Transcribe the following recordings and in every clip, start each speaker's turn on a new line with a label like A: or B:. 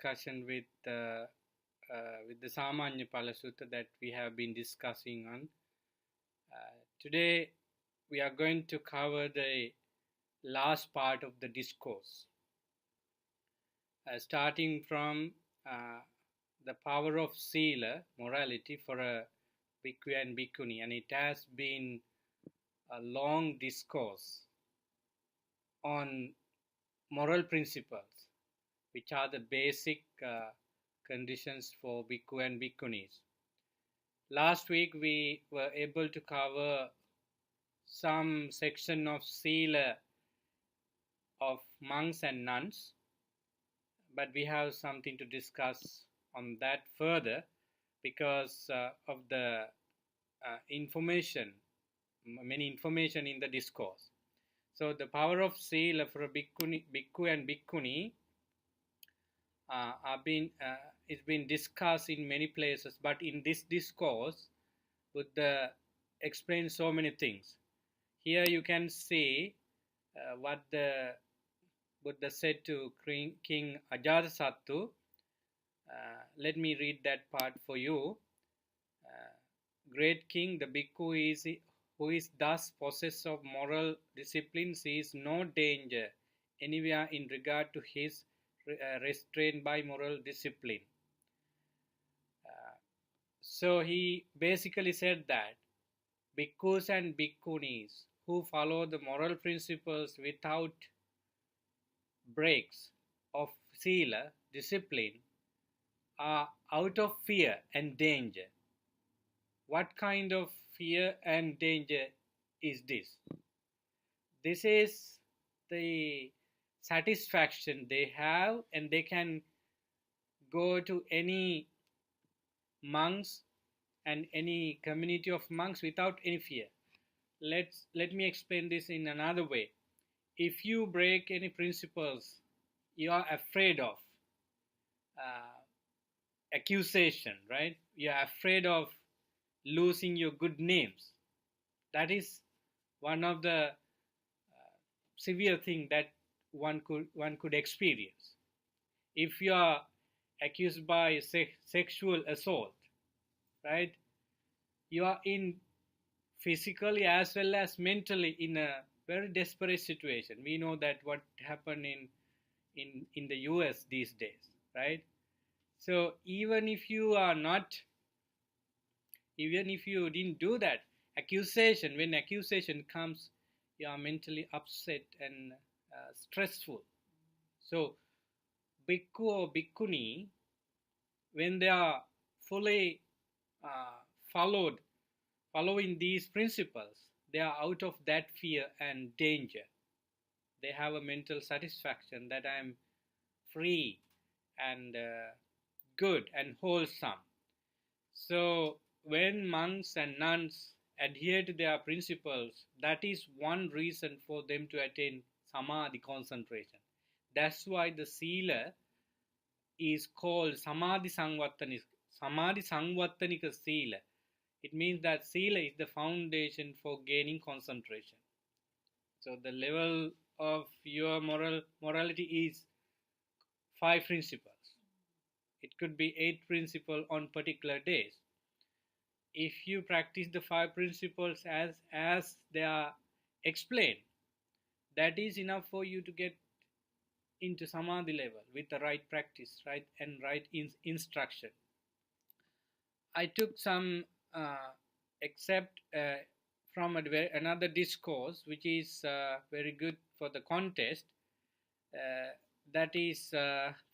A: discussion with the Samannaphala Sutta that we have been discussing on. Today we are going to cover the last part of the discourse, starting from the power of sila, morality, for a bhikkhu and bhikkhuni, and it has been a long discourse on moral principles, which are the basic conditions for bhikkhu and bhikkhunis. Last week we were able to cover some section of sila of monks and nuns, but we have something to discuss on that further because of the many information in the discourse. So the power of sila for a bhikkhu and bhikkhuni it's been discussed in many places, but in this discourse Buddha explains so many things. Here you can see what the Buddha said to King Ajatasattu. Let me read that part for you. Great king, the bhikkhu who is thus possessed of moral discipline sees no danger anywhere in regard to his restrained by moral discipline. So he basically said that bhikkhus and bhikkhunis who follow the moral principles without breaks of sila, discipline, are out of fear and danger. What kind of fear and danger is this? This is the satisfaction they have, and they can go to any monks and any community of monks without any fear. Let me explain this in another way. If you break any principles, you are afraid of accusation, right? You are afraid of losing your good names. That is one of the severe thing that one could experience. If you are accused by sexual assault, right, you are in physically as well as mentally in a very desperate situation. We know that what happened in the US these days, right? So even if you didn't do that, when accusation comes, you are mentally upset and stressful. So bhikkhu or bhikkhuni, when they are fully following these principles, they are out of that fear and danger. They have a mental satisfaction that I am free and good and wholesome. So when monks and nuns adhere to their principles, that is one reason for them to attain samadhi, concentration. That's why the sila is called samadhi sangvattanika sila. It means that sila is the foundation for gaining concentration. So the level of your morality is 5 principles. It could be 8 principles on particular days. If you practice the 5 principles as they are explained, that is enough for you to get into samadhi level with the right practice, right instruction. I took some except from another discourse which is very good for the context. That is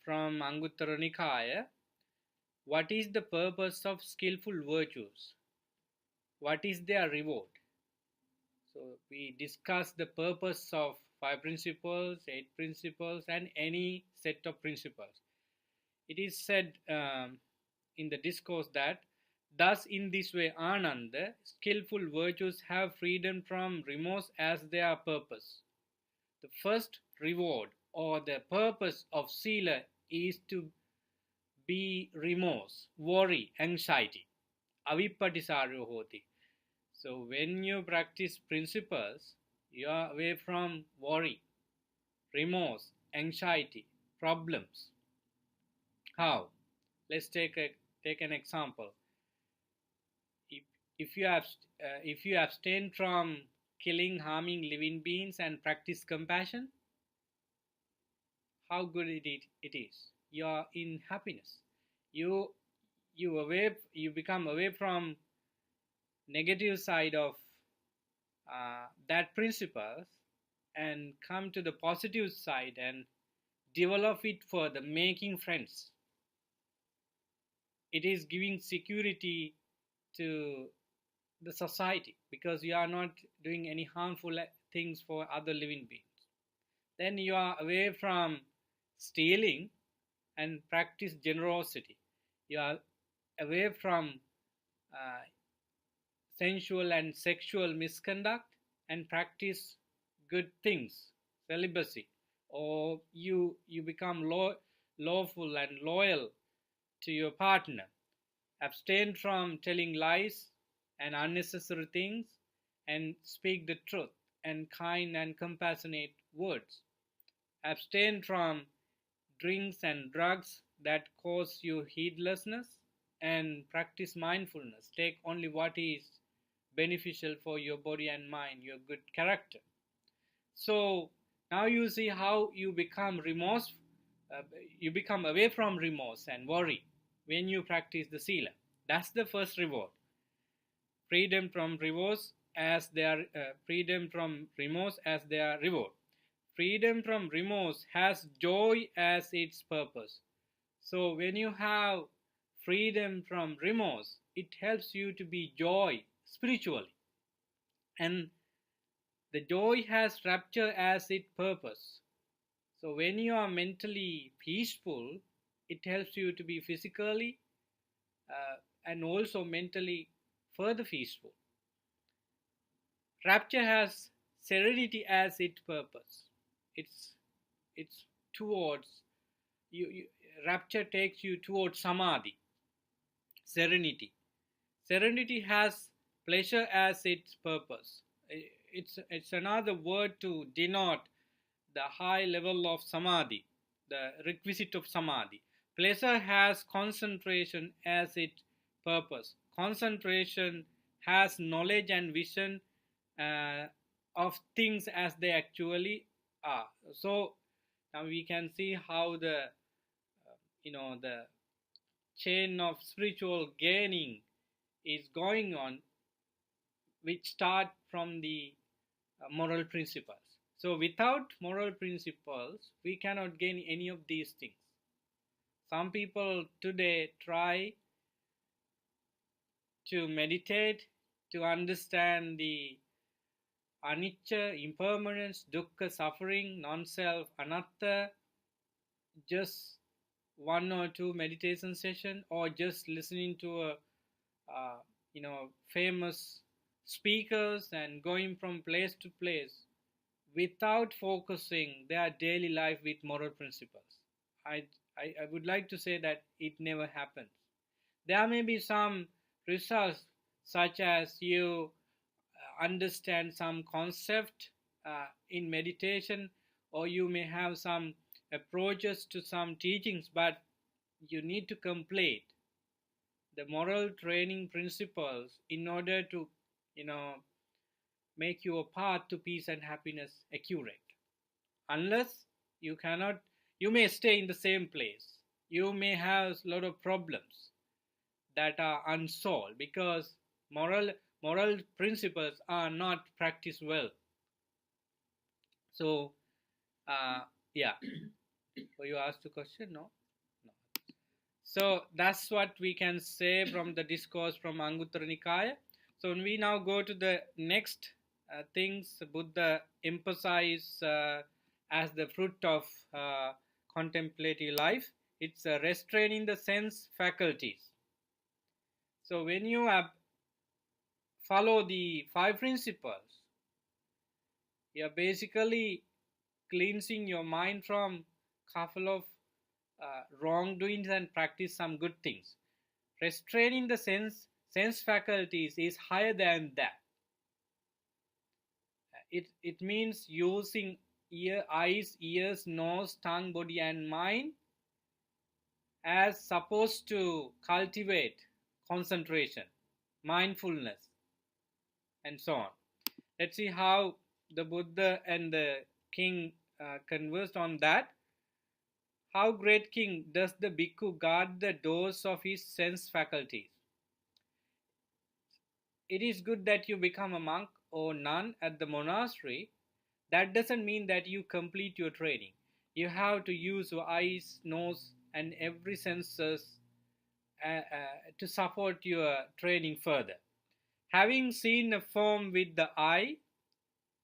A: from Anguttara Nikaya. What is the purpose of skillful virtues? What is their reward? So we discussed the purpose of 5 principles, 8 principles, and any set of principles. It is said in the discourse that thus in this way, Ananda, skillful virtues have freedom from remorse as their purpose. The first reward or the purpose of sila is to be remorse, worry, anxiety. Avippatisaryo hoti. So when you practice principles, you are away from worry, remorse, anxiety, problems. How? Let's take an example. If, if you abstain from killing, harming living beings and practice compassion, how good it is. You are in happiness. You you become away from negative side of that principles and come to the positive side and develop it further, making friends. It is giving security to the society because you are not doing any harmful things for other living beings. Then you are away from stealing and practice generosity. You are away from uh, sensual and sexual misconduct and practice good things, celibacy, or you become lawful and loyal to your partner. Abstain from telling lies and unnecessary things and speak the truth and kind and compassionate words. Abstain from drinks and drugs that cause you heedlessness and practice mindfulness. Take only what is beneficial for your body and mind, your good character. So now you see how you become you become away from remorse and worry when you practice the sila. That's the first reward. Freedom from remorse as their freedom from remorse as their reward. Freedom from remorse has joy as its purpose. So when you have freedom from remorse, it helps you to be joy spiritually. And the joy has rapture as its purpose. So when you are mentally peaceful, it helps you to be physically and also mentally further peaceful. Rapture has serenity as its purpose. It's towards you. Rapture takes you towards samadhi, serenity. Serenity has pleasure as its purpose. It's another word to denote the high level of samadhi, the requisite of samadhi. Pleasure has concentration as its purpose. Concentration has knowledge and vision uh, of things as they actually are. So now we can see how the chain of spiritual gaining is going on, which start from the moral principles. So without moral principles, we cannot gain any of these things. Some people today try to meditate to understand the anicca, impermanence, dukkha, suffering, non-self, anatta, just one or two meditation session, or just listening to a famous speakers and going from place to place without focusing their daily life with moral principles. I, I would like to say that it never happens. There may be some results, such as you understand some concept in meditation, or you may have some approaches to some teachings, but you need to complete the moral training principles in order to make your path to peace and happiness accurate. Unless you cannot, you may stay in the same place, you may have a lot of problems that are unsolved because moral principles are not practiced well. So yeah. So you asked a question? No. So that's what we can say from the discourse from Anguttara Nikaya. So when we now go to the next things Buddha emphasize as the fruit of contemplative life, it's restraining the sense faculties. So when you follow the 5 principles, you are basically cleansing your mind from couple of wrongdoings and practice some good things. Restraining the sense faculties is higher than that. It means using eyes, ears, nose, tongue, body, and mind as supposed to cultivate concentration, mindfulness, and so on. Let's see how the Buddha and the king conversed on that. How, great king, does the bhikkhu guard the doors of his sense faculties? It is good that you become a monk or nun at the monastery. That doesn't mean that you complete your training. You have to use your eyes, nose, and every senses to support your training further. Having seen a form with the eye,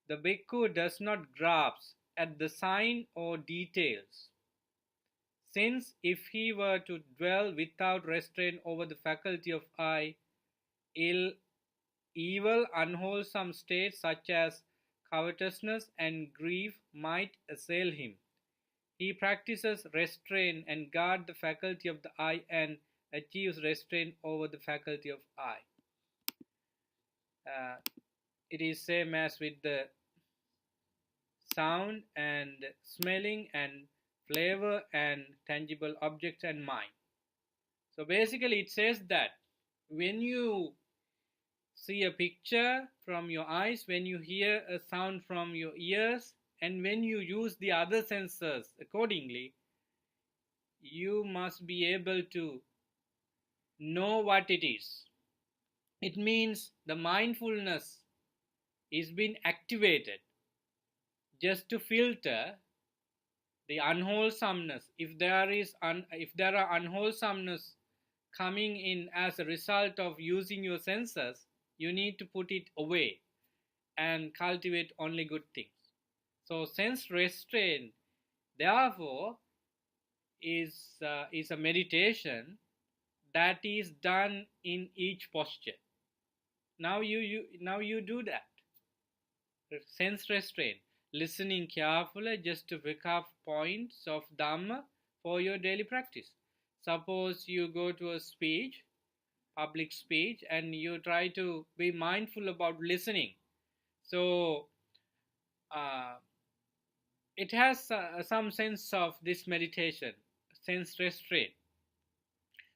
A: the bhikkhu does not grasp at the sign or details. Since if he were to dwell without restraint over the faculty of eye, ill, evil, unwholesome states such as covetousness and grief might assail him. He practices restraint and guard the faculty of the eye and achieves restraint over the faculty of eye. Uh, it is same as with the sound and smelling and flavor and tangible objects and mind. So basically it says that when you see a picture from your eyes, when you hear a sound from your ears, and when you use the other senses accordingly, you must be able to know what it is. It means the mindfulness is being activated just to filter the unwholesomeness. If there are unwholesomeness coming in as a result of using your senses, you need to put it away and cultivate only good things. So sense restraint, therefore, is a meditation that is done in each posture. Now you do that. Sense restraint, listening carefully just to pick up points of Dhamma for your daily practice. Suppose you go to a speech, public speech, and you try to be mindful about listening. So it has some sense of this meditation, sense restraint.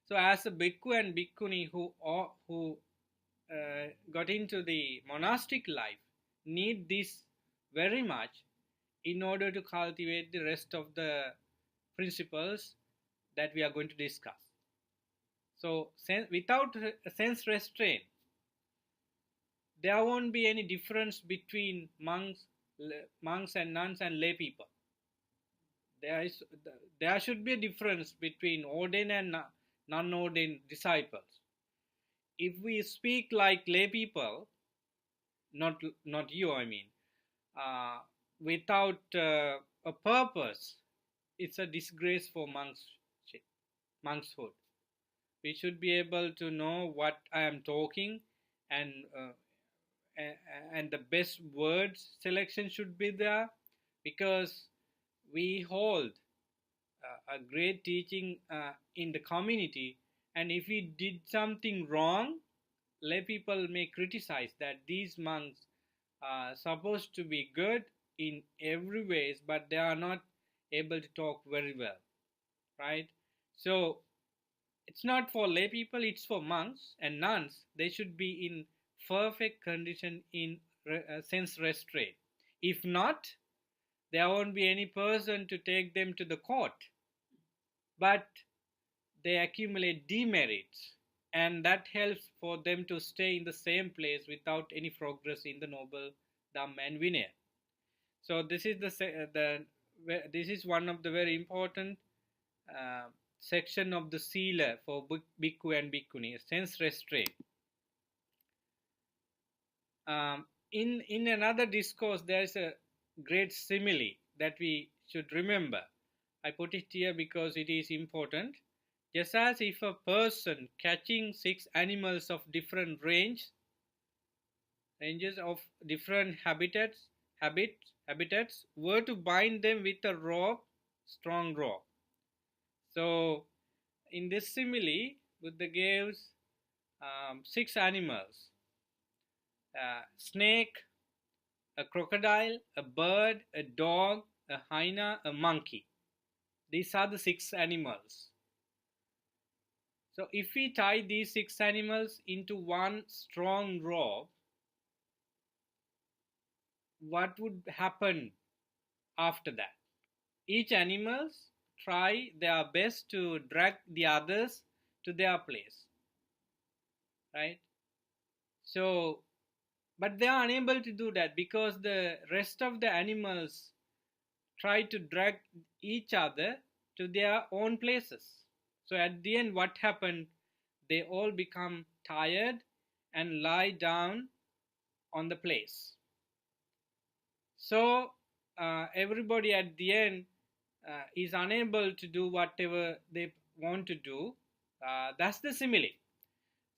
A: So as a bhikkhu and bhikkhuni who got into the monastic life need this very much in order to cultivate the rest of the principles that we are going to discuss. So without sense restraint, there won't be any difference between monks and nuns and lay people. There should be a difference between ordained and non-ordained disciples. If we speak like lay people, not you, I mean, without a purpose, it's a disgrace for monkshood. We should be able to know what I am talking, and the best words selection should be there, because we hold a great teaching in the community, and if we did something wrong, lay people may criticize that these monks are supposed to be good in every ways, but they are not able to talk very well, right? So it's not for lay people, it's for monks and nuns. They should be in perfect condition in sense restraint. If not, there won't be any person to take them to the court, but they accumulate demerits, and that helps for them to stay in the same place without any progress in the noble Dhamma and Vinaya. So this is this is one of the very important section of the Sila for Bhikkhu and Bhikkhuni, sense restraint. In another discourse, there is a great simile that we should remember. I put it here because it is important. Just as if a person catching 6 animals of different ranges of different habits were to bind them with a rope, strong rope. So in this simile, Buddha gives 6 animals: a snake, a crocodile, a bird, a dog, a hyena, a monkey. These are the 6 animals. So if we tie these 6 animals into one strong rope, what would happen after that? Each animals try their best to drag the others to their place, right? So, but they are unable to do that because the rest of the animals try to drag each other to their own places. So at the end, what happened? They all become tired and lie down on the place. So everybody at the end is unable to do whatever they want to do. That's the simile.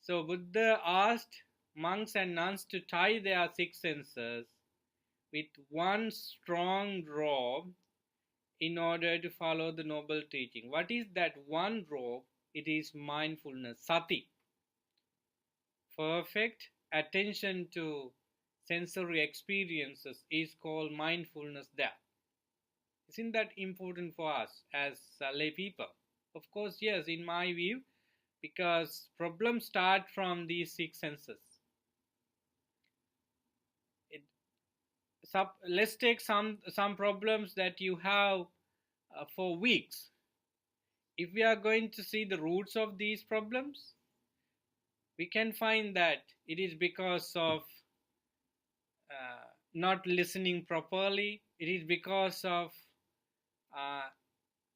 A: So Buddha asked monks and nuns to tie their 6 senses with one strong rope in order to follow the noble teaching. What is that one rope? It is mindfulness, sati. Perfect attention to sensory experiences is called mindfulness there. Isn't that important for us as lay people? Of course, yes, in my view, because problems start from these 6 senses. Let's take some problems that you have for weeks. If we are going to see the roots of these problems, we can find that it is because of not listening properly. It is because of uh,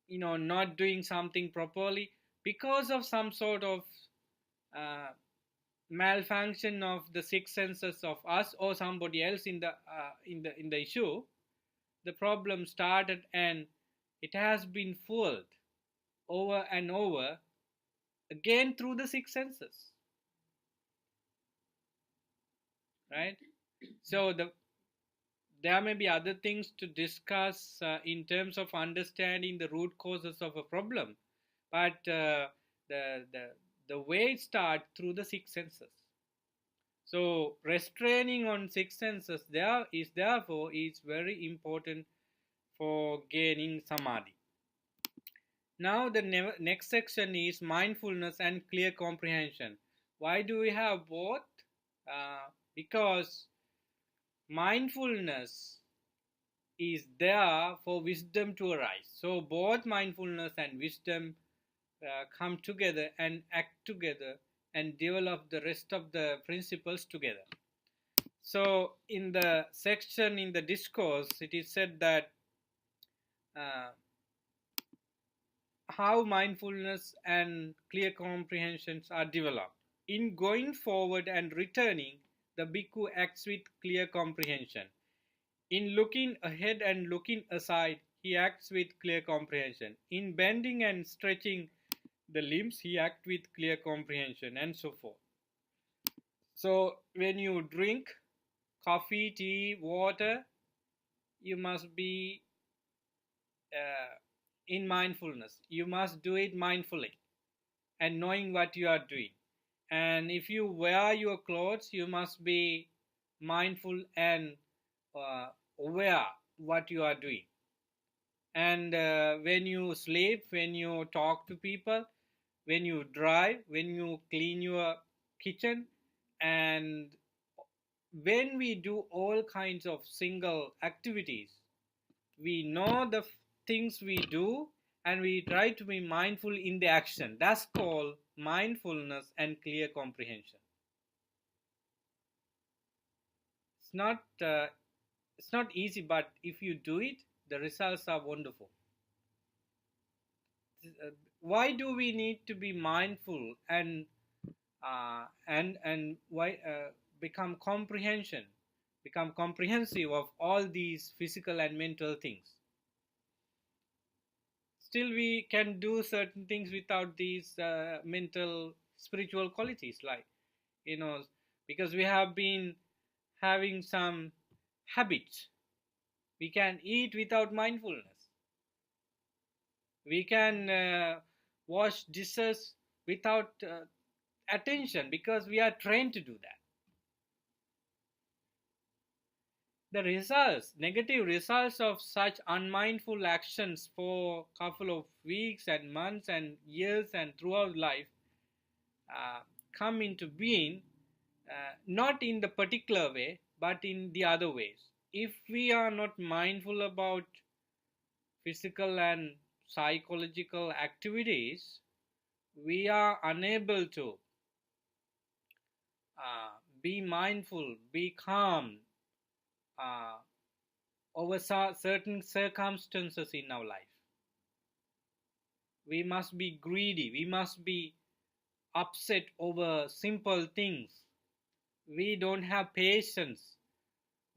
A: not doing something properly, because of some sort of uh, malfunction of the 6 senses of us or somebody else in the issue. The problem started and it has been fooled over and over again through the 6 senses, right? So there may be other things to discuss in terms of understanding the root causes of a problem, but the, the, the way it starts through the 6 senses. So restraining on 6 senses therefore is very important for gaining samadhi. Now the next section is mindfulness and clear comprehension. Why do we have both? Because mindfulness is there for wisdom to arise. So both mindfulness and wisdom come together and act together and develop the rest of the principles together. So in the section in the discourse, it is said that how mindfulness and clear comprehensions are developed. In going forward and returning, the bhikkhu acts with clear comprehension. In looking ahead and looking aside, he acts with clear comprehension. In bending and stretching the limbs, he acts with clear comprehension, and so forth. So when you drink coffee, tea, water, you must be in mindfulness. You must do it mindfully and knowing what you are doing. And if you wear your clothes, you must be mindful and aware what you are doing. And when you sleep, when you talk to people, when you drive, when you clean your kitchen, and when we do all kinds of single activities, we know the things we do and we try to be mindful in the action. That's called mindfulness and clear comprehension. It's not easy, but if you do it, the results are wonderful. Why do we need to be mindful and why become comprehensive of all these physical and mental things? Still we can do certain things without these mental spiritual qualities, like because we have been having some habits. We can eat without mindfulness. We can wash dishes without attention because we are trained to do that. The results, negative results of such unmindful actions for a couple of weeks and months and years and throughout life come into being, not in the particular way, but in the other ways. If we are not mindful about physical and psychological activities, we are unable to be mindful, be calm uh, over certain circumstances in our life. We must be greedy, we must be upset over simple things. We don't have patience.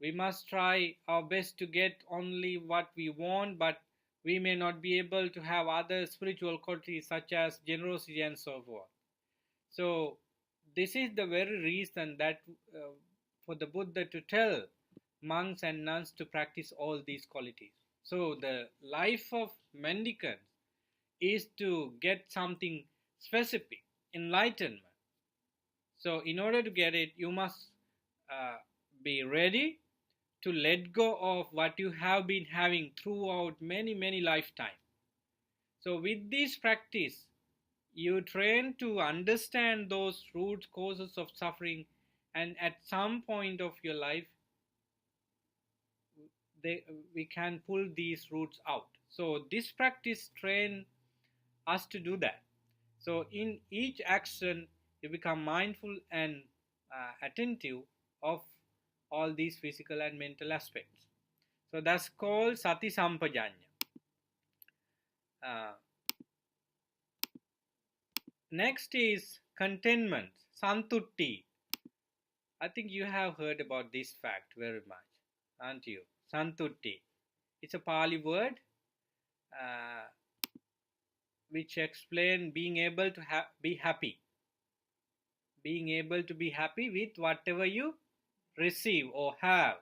A: We must try our best to get only what we want, but we may not be able to have other spiritual qualities such as generosity and so forth. So this is the very reason that for the Buddha to tell monks and nuns to practice all these qualities. So the life of mendicants is to get something specific, enlightenment. So in order to get it, you must be ready to let go of what you have been having throughout many lifetimes. So with this practice, you train to understand those root causes of suffering, and at some point of your life, we can pull these roots out. So this practice trains us to do that. So in each action, you become mindful and attentive of all these physical and mental aspects. So that's called sati sampajanya. Next is contentment, santutti. I think you have heard about this fact very much, aren't you? Santutti. It's a Pali word which explains being able to be happy. Being able to be happy with whatever you receive or have.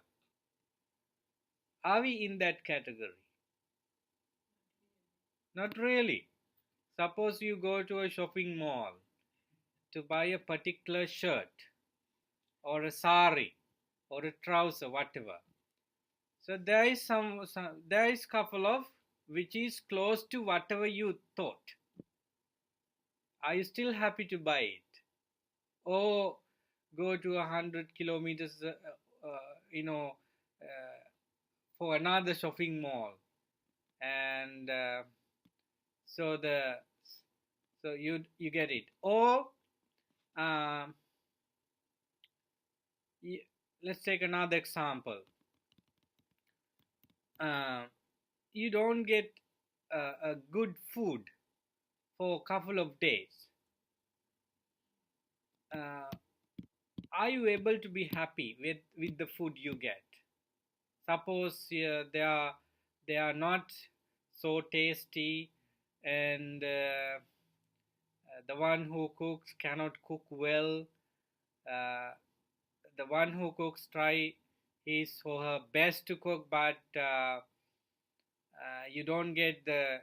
A: Are we in that category? Not really. Suppose you go to a shopping mall to buy a particular shirt or a sari or a trouser, whatever. So there is there is couple of which is close to whatever you thought. Are you still happy to buy it? Or go to 100 kilometers, for another shopping mall, and so you get it. Or let's take another example. You don't get a good food for a couple of days. Are you able to be happy with the food you get? Suppose they are not so tasty, and the one who cooks cannot cook well. The one who cooks try his or her best to cook, but you don't get the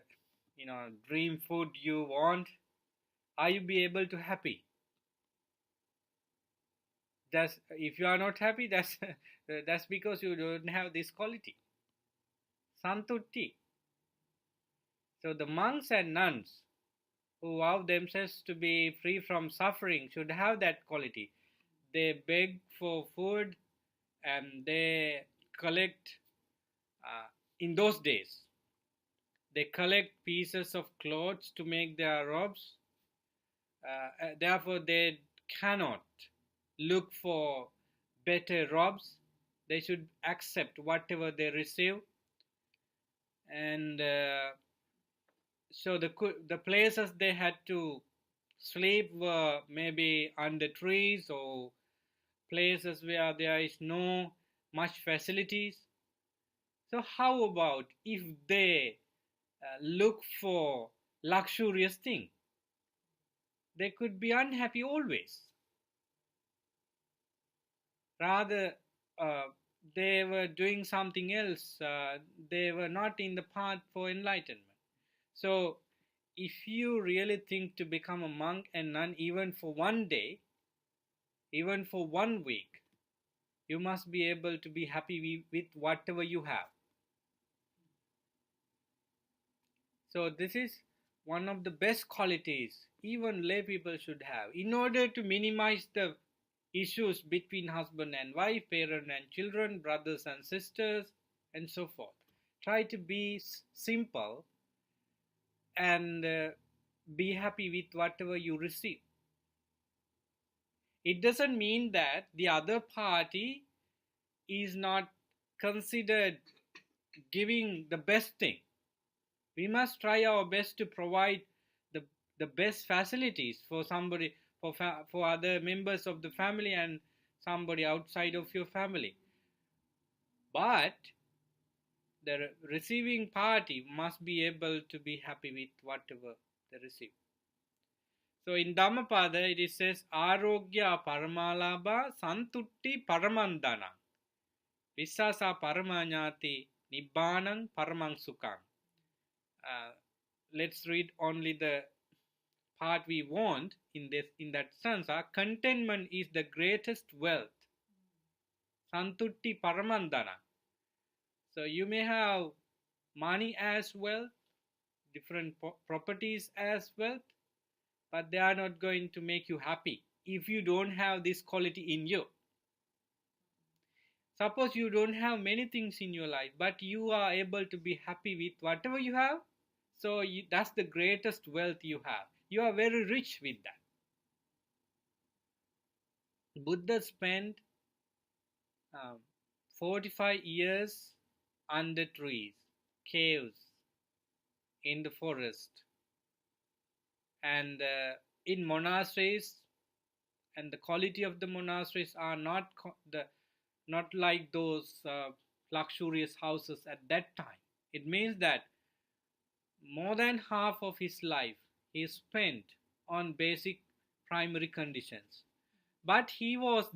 A: dream food you want. Are you be able to happy? If you are not happy, that's because you don't have this quality, santutti. So the monks and nuns who vow themselves to be free from suffering should have that quality. They beg for food, and they collect, in those days, they collect pieces of clothes to make their robes. Therefore, they cannot look for better robes. They should accept whatever they receive. And so the places they had to sleep were maybe under trees or places where there is no much facilities. So how about if they look for luxurious thing? They could be unhappy always. Rather, they were doing something else. They were not in the path for enlightenment. So if you really think to become a monk and nun, even for one day, even for 1 week, you must be able to be happy with whatever you have. So this is one of the best qualities even lay people should have in order to minimize the issues between husband and wife, parent and children, brothers and sisters, and so forth. Try to be simple and be happy with whatever you receive. It doesn't mean that the other party is not considered giving the best thing. We must try our best to provide the best facilities for somebody, for other members of the family and somebody outside of your family. But the receiving party must be able to be happy with whatever they receive. So in Dhammapada it says Arogya Paramalabha Santutti Paramandana Vissasa Paramanyati Nibbanang Paramang Sukhang. Let's read only the part we want in that sense. Contentment is the greatest wealth. Santutti Paramandana. So you may have money as wealth, different properties as wealth, but they are not going to make you happy if you don't have this quality in you. Suppose you don't have many things in your life, but you are able to be happy with whatever you have. So that's the greatest wealth you have. You are very rich with that. Buddha spent 45 years under trees, caves, in the forest, and in monasteries. And the quality of the monasteries are not like those luxurious houses at that time. It means that more than half of his life he spent on basic primary conditions. But he was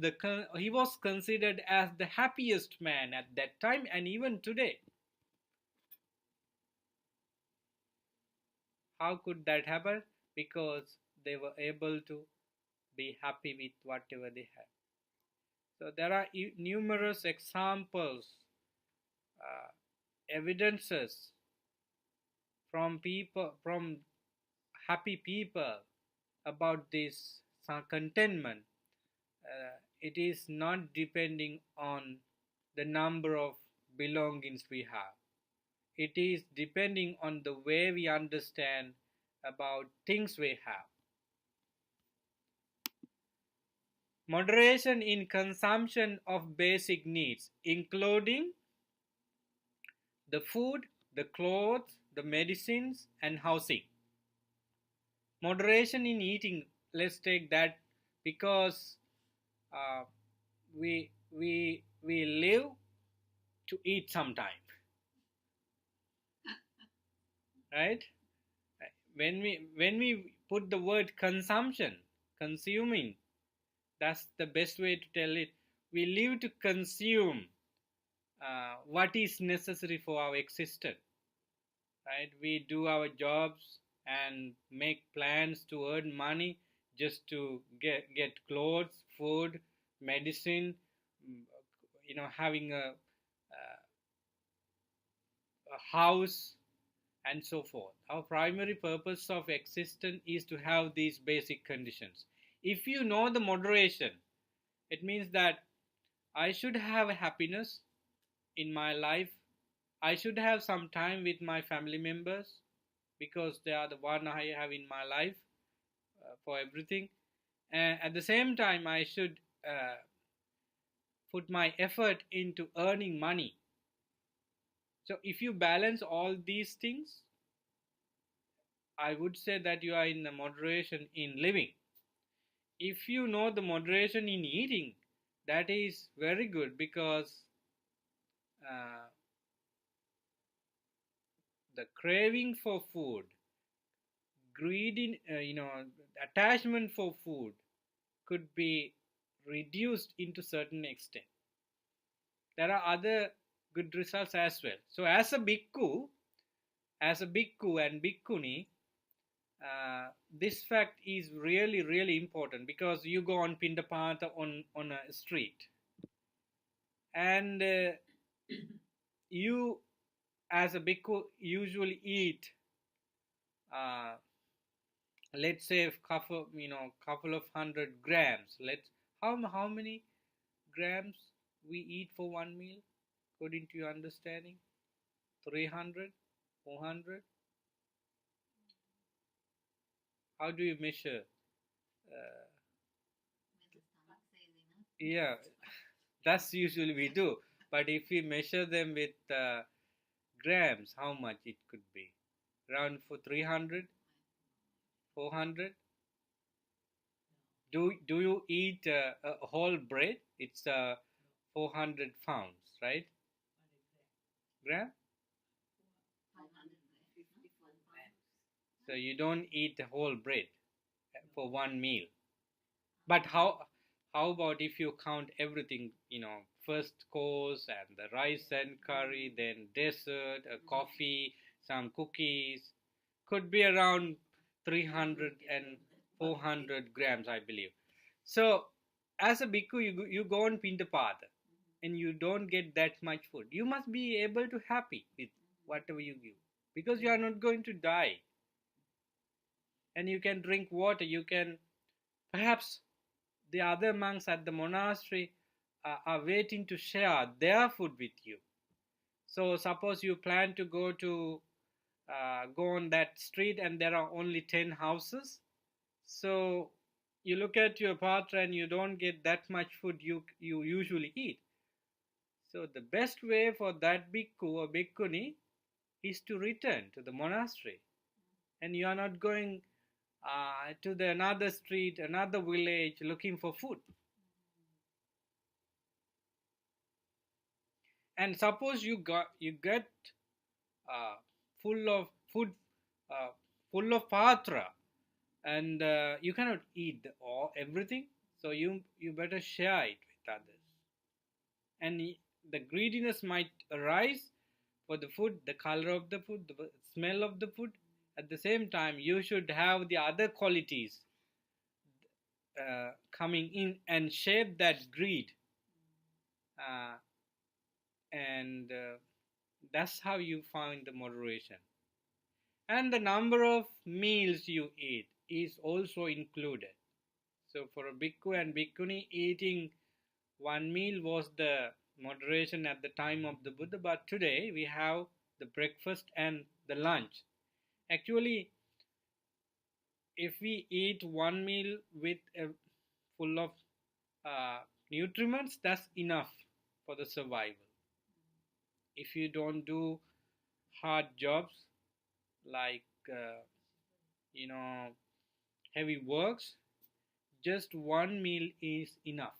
A: considered as the happiest man at that time and even today. How could that happen? Because they were able to be happy with whatever they had. So there are numerous examples, evidences from happy people about this contentment. It is not depending on the number of belongings we have. It is depending on the way we understand about things we have. Moderation in consumption of basic needs, including the food, the clothes, the medicines, and housing. Moderation in eating, let's take that, because we live to eat sometime, right? When we put the word consumption, consuming, that's the best way to tell it. We live to consume what is necessary for our existence, right? We do our jobs and make plans to earn money just to get clothes, food, medicine, having a house, and so forth. Our primary purpose of existence is to have these basic conditions. If you know the moderation, it means that I should have happiness in my life. I should have some time with my family members because they are the one I have in my life for everything. And at the same time, I should put my effort into earning money. So if you balance all these things, I would say that you are in the moderation in living. If you know the moderation in eating, that is very good, because the craving for food, greed, attachment for food could be reduced into certain extent. There are other good results as well. So as a bhikkhu and bhikkhuni, this fact is really, really important, because you go on Pindapata on a street, and you as a bhikkhu usually eat let's say couple of 100 grams. How many grams we eat for one meal according to your understanding? 300, 400? How do you measure? uh, yeah, that's usually we do, but if we measure them with grams, how much it could be? Around for 300, 400? Do you eat a whole bread? It's 400 pounds, right? Gram? So you don't eat the whole bread for one meal. But how about if you count everything, first course and the rice and curry, then dessert, a coffee, some cookies, could be around 300 and 400 grams, I believe. So as a bhikkhu, you go on Pindapata and you don't get that much food. You must be able to happy with whatever you give because you are not going to die. And you can drink water. You can perhaps the other monks at the monastery are waiting to share their food with you. So suppose you plan to go on that street and there are only 10 houses. So you look at your patra and you don't get that much food you usually eat. So the best way for that bhikkhu or bhikkhuni is to return to the monastery. And you are not going to the another street, another village looking for food. And suppose you get full of food, full of patra, and you cannot eat everything, so you better share it with others. And the greediness might arise for the food, the color of the food, the smell of the food. At the same time, you should have the other qualities coming in and shape that greed. And that's how you find the moderation. And the number of meals you eat is also included. So for a bhikkhu and bhikkhuni, eating one meal was the moderation at the time of the Buddha, but today we have the breakfast and the lunch. Actually, if we eat one meal with full of nutriments, that's enough for the survival. If you don't do hard jobs like heavy works, just one meal is enough.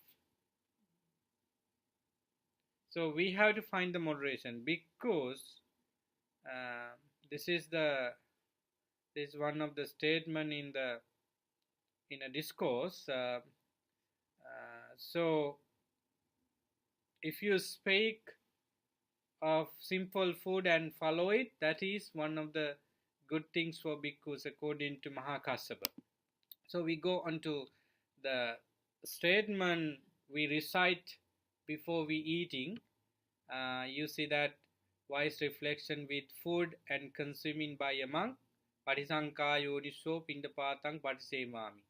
A: So we have to find the moderation because this is one of the statement in a discourse. So if you speak of simple food and follow it, that is one of the good things for bhikkhus according to Mahakassapa. So we go on to the statement we recite before we eating. You see that wise reflection with food and consuming by a monk. Patisanka yodiso pindapatang patisemami.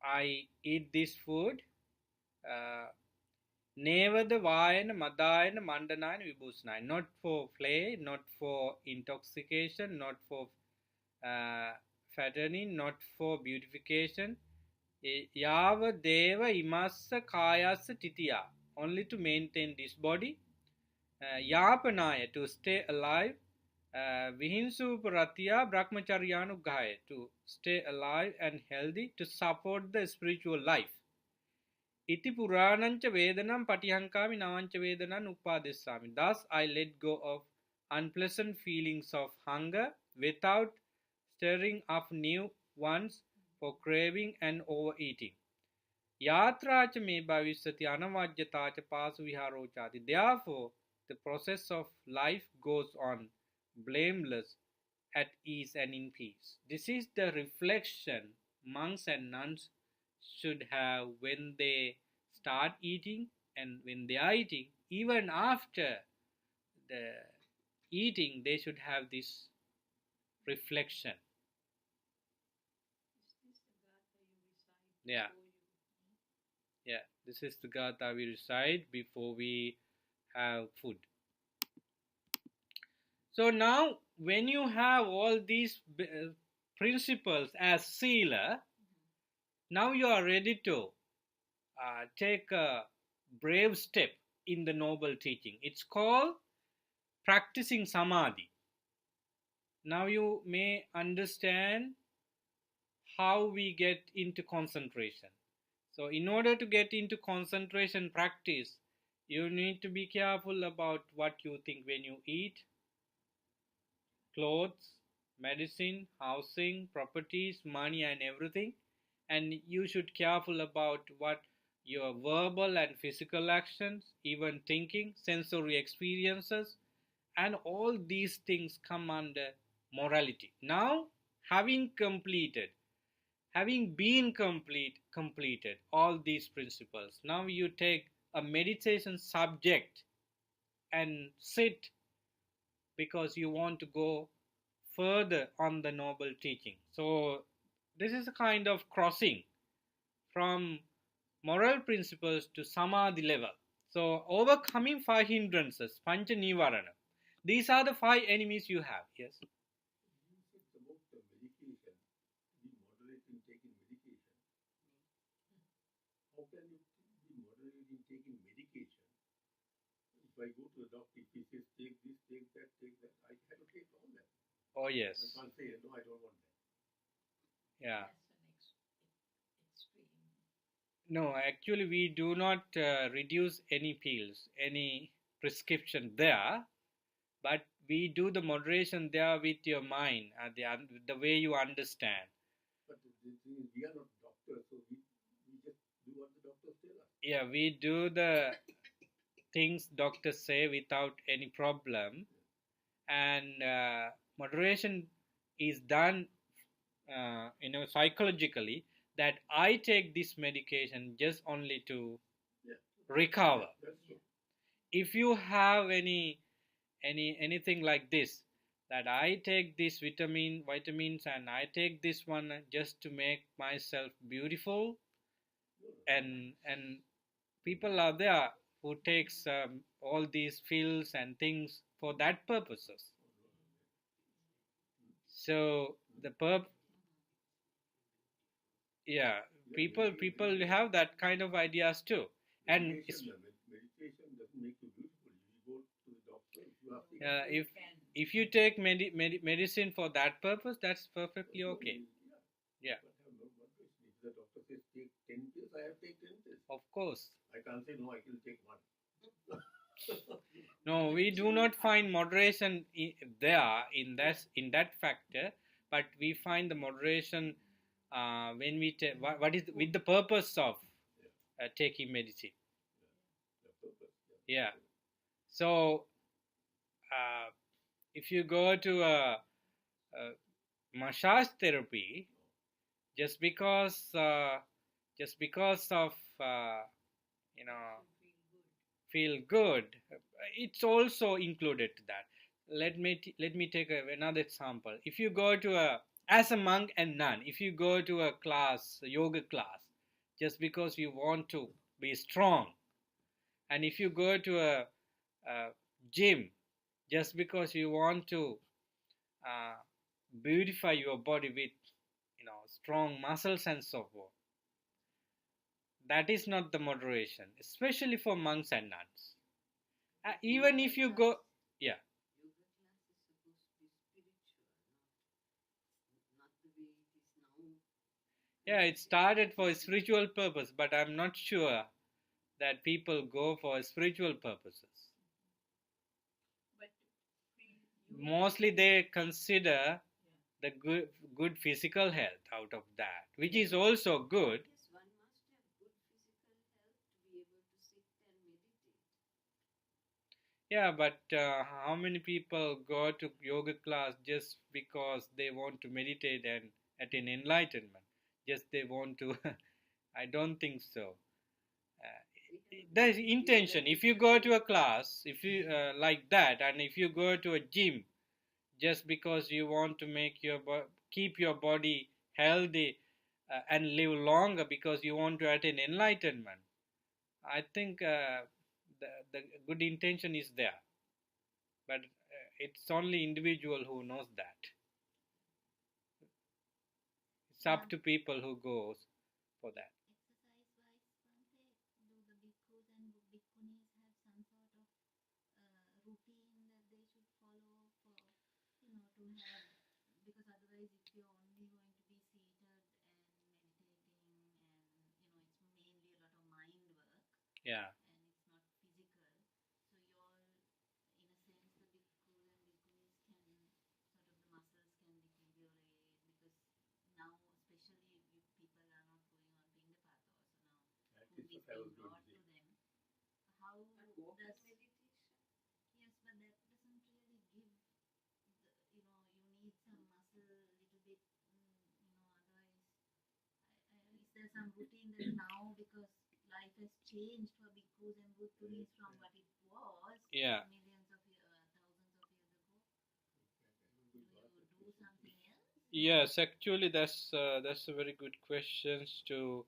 A: I eat this food. Nevada vayana madayana mandanayana vibhusnaya. Not for play, not for intoxication, not for fattening, not for beautification. Yava deva imassa kayasa titiya. Only to maintain this body. Yapanaya, to stay alive. Vihinsu Paratya Brahmacharyanu, to stay alive and healthy, to support the spiritual life. Iti Puranancha Vedanam Patihankami Navancha Vedanan Upadesami. Thus I let go of unpleasant feelings of hunger without stirring up new ones for craving and overeating. Yatracha me bhavisati anavajyatacha pasuviharochati. Therefore, the process of life goes on blameless, at ease and in peace. This is the reflection monks and nuns should have when they start eating and when they are eating. Even after the eating, they should have this reflection. Yeah. Yeah, this is the gatha we recite before we have food. So now, when you have all these principles as sila, now you are ready to take a brave step in the noble teaching. It's called practicing samadhi. Now you may understand how we get into concentration. So in order to get into concentration practice, you need to be careful about what you think when you eat, clothes, medicine, housing, properties, money and everything. And you should careful about what your verbal and physical actions, even thinking, sensory experiences, and all these things come under morality. Now, having been completed all these principles, now you take a meditation subject and sit because you want to go further on the noble teaching. So this is a kind of crossing from moral principles to samadhi level. So overcoming 5 hindrances, pancha nivarana. These are the 5 enemies you have. Yes.
B: About the medication, be moderate in taking medication. How can you be moderate in taking medication? If I go to the doctor, if he says take this, take that, I have to take all that.
A: Oh yes.
B: I can't say no, I don't want that.
A: Yeah. No, actually we do not reduce any pills, any prescription there, but we do the moderation there with your mind, the way you understand.
B: But the thing is, we are not doctors, so we just do what the doctors tell us.
A: Yeah, we do the things doctors say without any problem, and moderation is done, psychologically, that I take this medication just only to recover.
B: That's true.
A: If you have anything like this, that I take this vitamins and I take this one just to make myself beautiful, and people are there who takes all these pills and things for that purposes. So yeah, people have that kind of ideas too. And
B: meditation doesn't make you beautiful. You go to the doctor.
A: If you take medicine for that purpose, that's perfectly okay. Yeah.
B: But if the doctor says take 10 pills, I have to take 10 pills.
A: Of course.
B: I can't say no, I can take one.
A: No, we do not find moderation there in that factor, but we find the moderation when we take what is with the purpose of taking medicine. Yeah. So if you go to a massage therapy, just because of feel good, it's also included to that. Let me take another example. If you go to as a monk and nun, if you go to a yoga class, just because you want to be strong, and if you go to a gym, just because you want to beautify your body with strong muscles and so forth, that is not the moderation, especially for monks and nuns. Even if you go, yeah. Yeah, it started for a spiritual purpose, but I'm not sure that people go for spiritual purposes. Mostly they consider the good physical health out of that, which is also good. Yeah, but how many people go to yoga class just because they want to meditate and attain enlightenment? Just they want to. I don't think so. The intention. If you go to a class, if you like that, and if you go to a gym just because you want to make keep your body healthy and live longer because you want to attain enlightenment. I think the good intention is there, but it's only individual who knows that. It's up to people who goes for that. Yeah.
B: That is what I was going to say.
A: Yeah. Yes, actually, that's a very good question to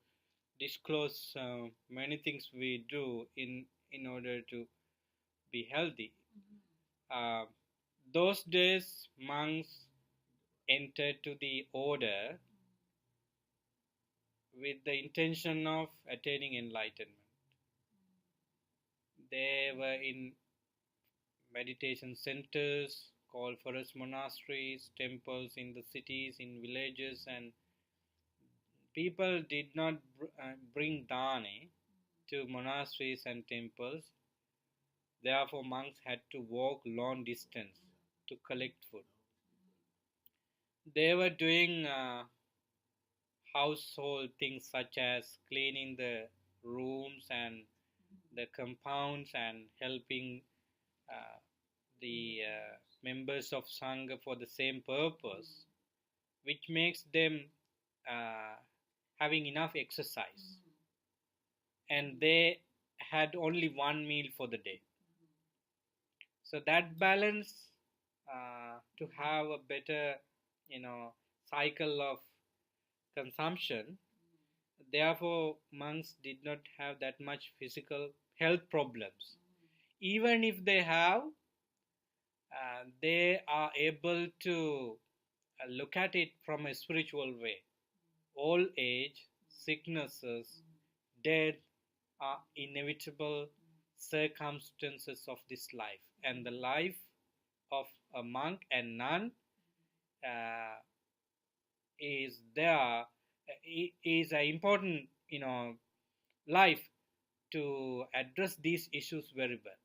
A: disclose many things we do in order to be healthy. Uh, those days, monks entered to the order with the intention of attaining enlightenment. They were in meditation centers called forest monasteries, temples in the cities, in villages, and people did not bring dana to monasteries and temples. Therefore, monks had to walk long distance to collect food. They were doing household things such as cleaning the rooms and the compounds and helping uh, the members of Sangha for the same purpose, which makes them uh, having enough exercise. And they had only one meal for the day. So that balance to have a better, cycle of consumption. Therefore, monks did not have that much physical health problems. Even if they have, they are able to look at it from a spiritual way. Old age, sicknesses, death are inevitable circumstances of this life, and the life of a monk and nun uh, is there is an important life to address these issues very well.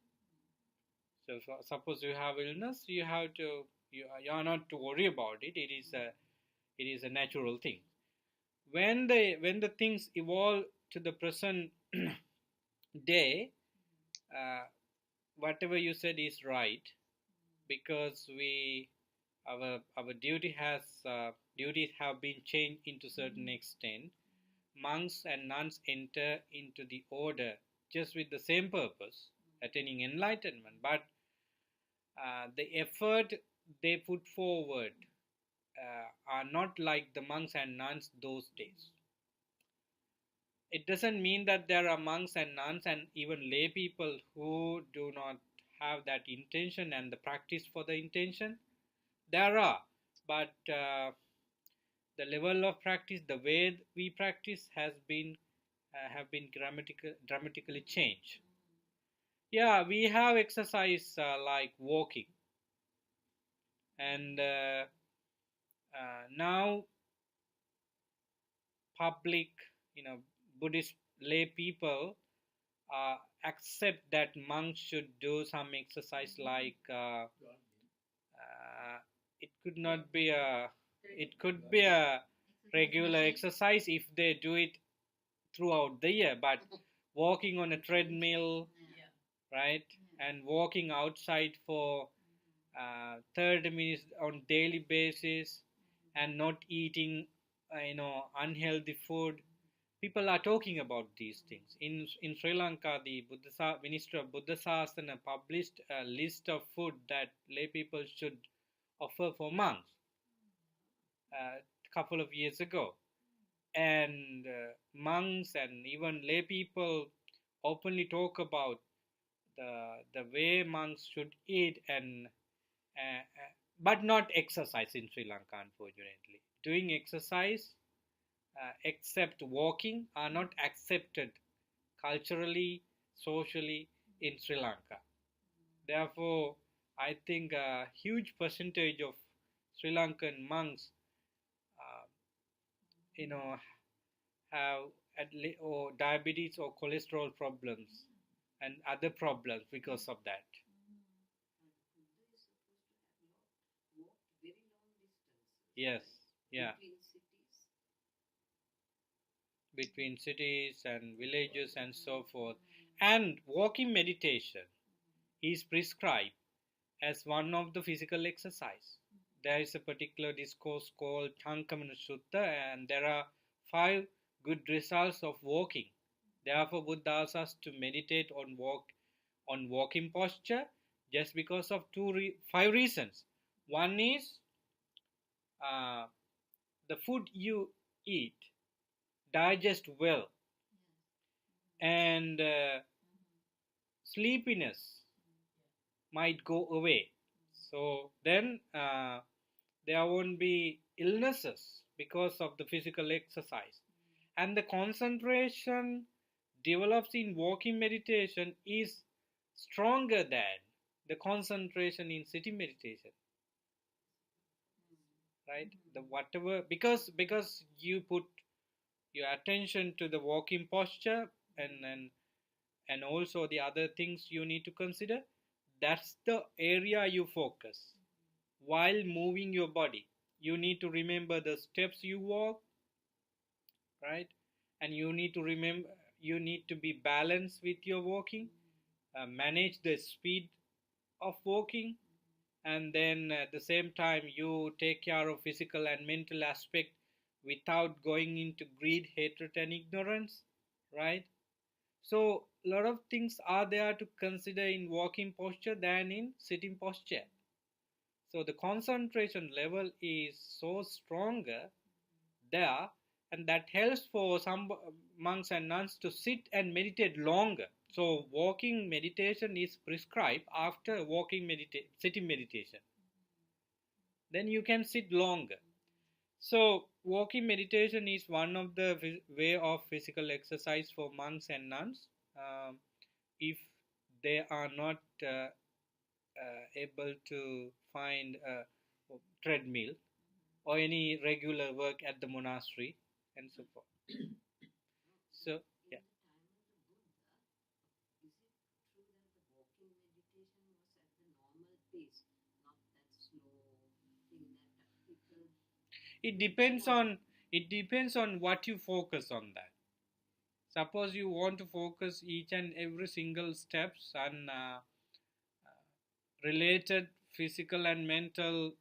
A: So suppose you have illness, you have to you are not to worry about it. It is a natural thing. When the things evolve to the present day, uh, whatever you said is right, because our duties have been changed into certain extent. Monks and nuns enter into the order just with the same purpose, attaining enlightenment, but the effort they put forward are not like the monks and nuns those days. It doesn't mean that there are monks and nuns and even lay people who do not have that intention and the practice for the intention. There are, but the level of practice, the way we practice, has been have been dramatically changed. Yeah, we have exercise like walking, and now public, Buddhist lay people accept that monks should do some exercise like it could not be a it could be a regular exercise if they do it throughout the year, but walking on a treadmill, right, and walking outside for 30 minutes on daily basis and not eating unhealthy food. People are talking about these things. In Sri Lanka, the Ministry of Buddha Sasana published a list of food that lay people should offer for monks a couple of years ago. And monks and even lay people openly talk about the way monks should eat and but not exercise in Sri Lanka, unfortunately. Doing exercise except walking are not accepted culturally, socially in Sri Lanka. Therefore, I think a huge percentage of Sri Lankan monks, uh, you know, have or diabetes or cholesterol problems and other problems because of that. Yes, yeah. Between cities and villages and so forth. And walking meditation is prescribed as one of the physical exercise. There is a particular discourse called Samannaphala Sutta, and there are 5 good results of walking. Therefore, Buddha asks us to meditate on walking posture just because of 5 reasons. One is uh, the food you eat digest well, and sleepiness might go away. So then there won't be illnesses because of the physical exercise. And the concentration develops in walking meditation is stronger than the concentration in sitting meditation, right? The whatever, because you put your attention to the walking posture, and also the other things you need to consider. That's the area you focus while moving your body. You need to remember the steps you walk, right? And you need to be balanced with your walking, manage the speed of walking, and then at the same time you take care of physical and mental aspect without going into greed, hatred, and ignorance, right? So a lot of things are there to consider in walking posture than in sitting posture. So the concentration level is so stronger there, and that helps for some monks and nuns to sit and meditate longer. So walking meditation is prescribed after sitting meditation. Then you can sit longer. So walking meditation is one of the way of physical exercise for monks and nuns. If they are not able to find a treadmill or any regular work at the monastery and so forth. So yeah. It depends on what you focus on that. Suppose you want to focus each and every single steps and related physical and mental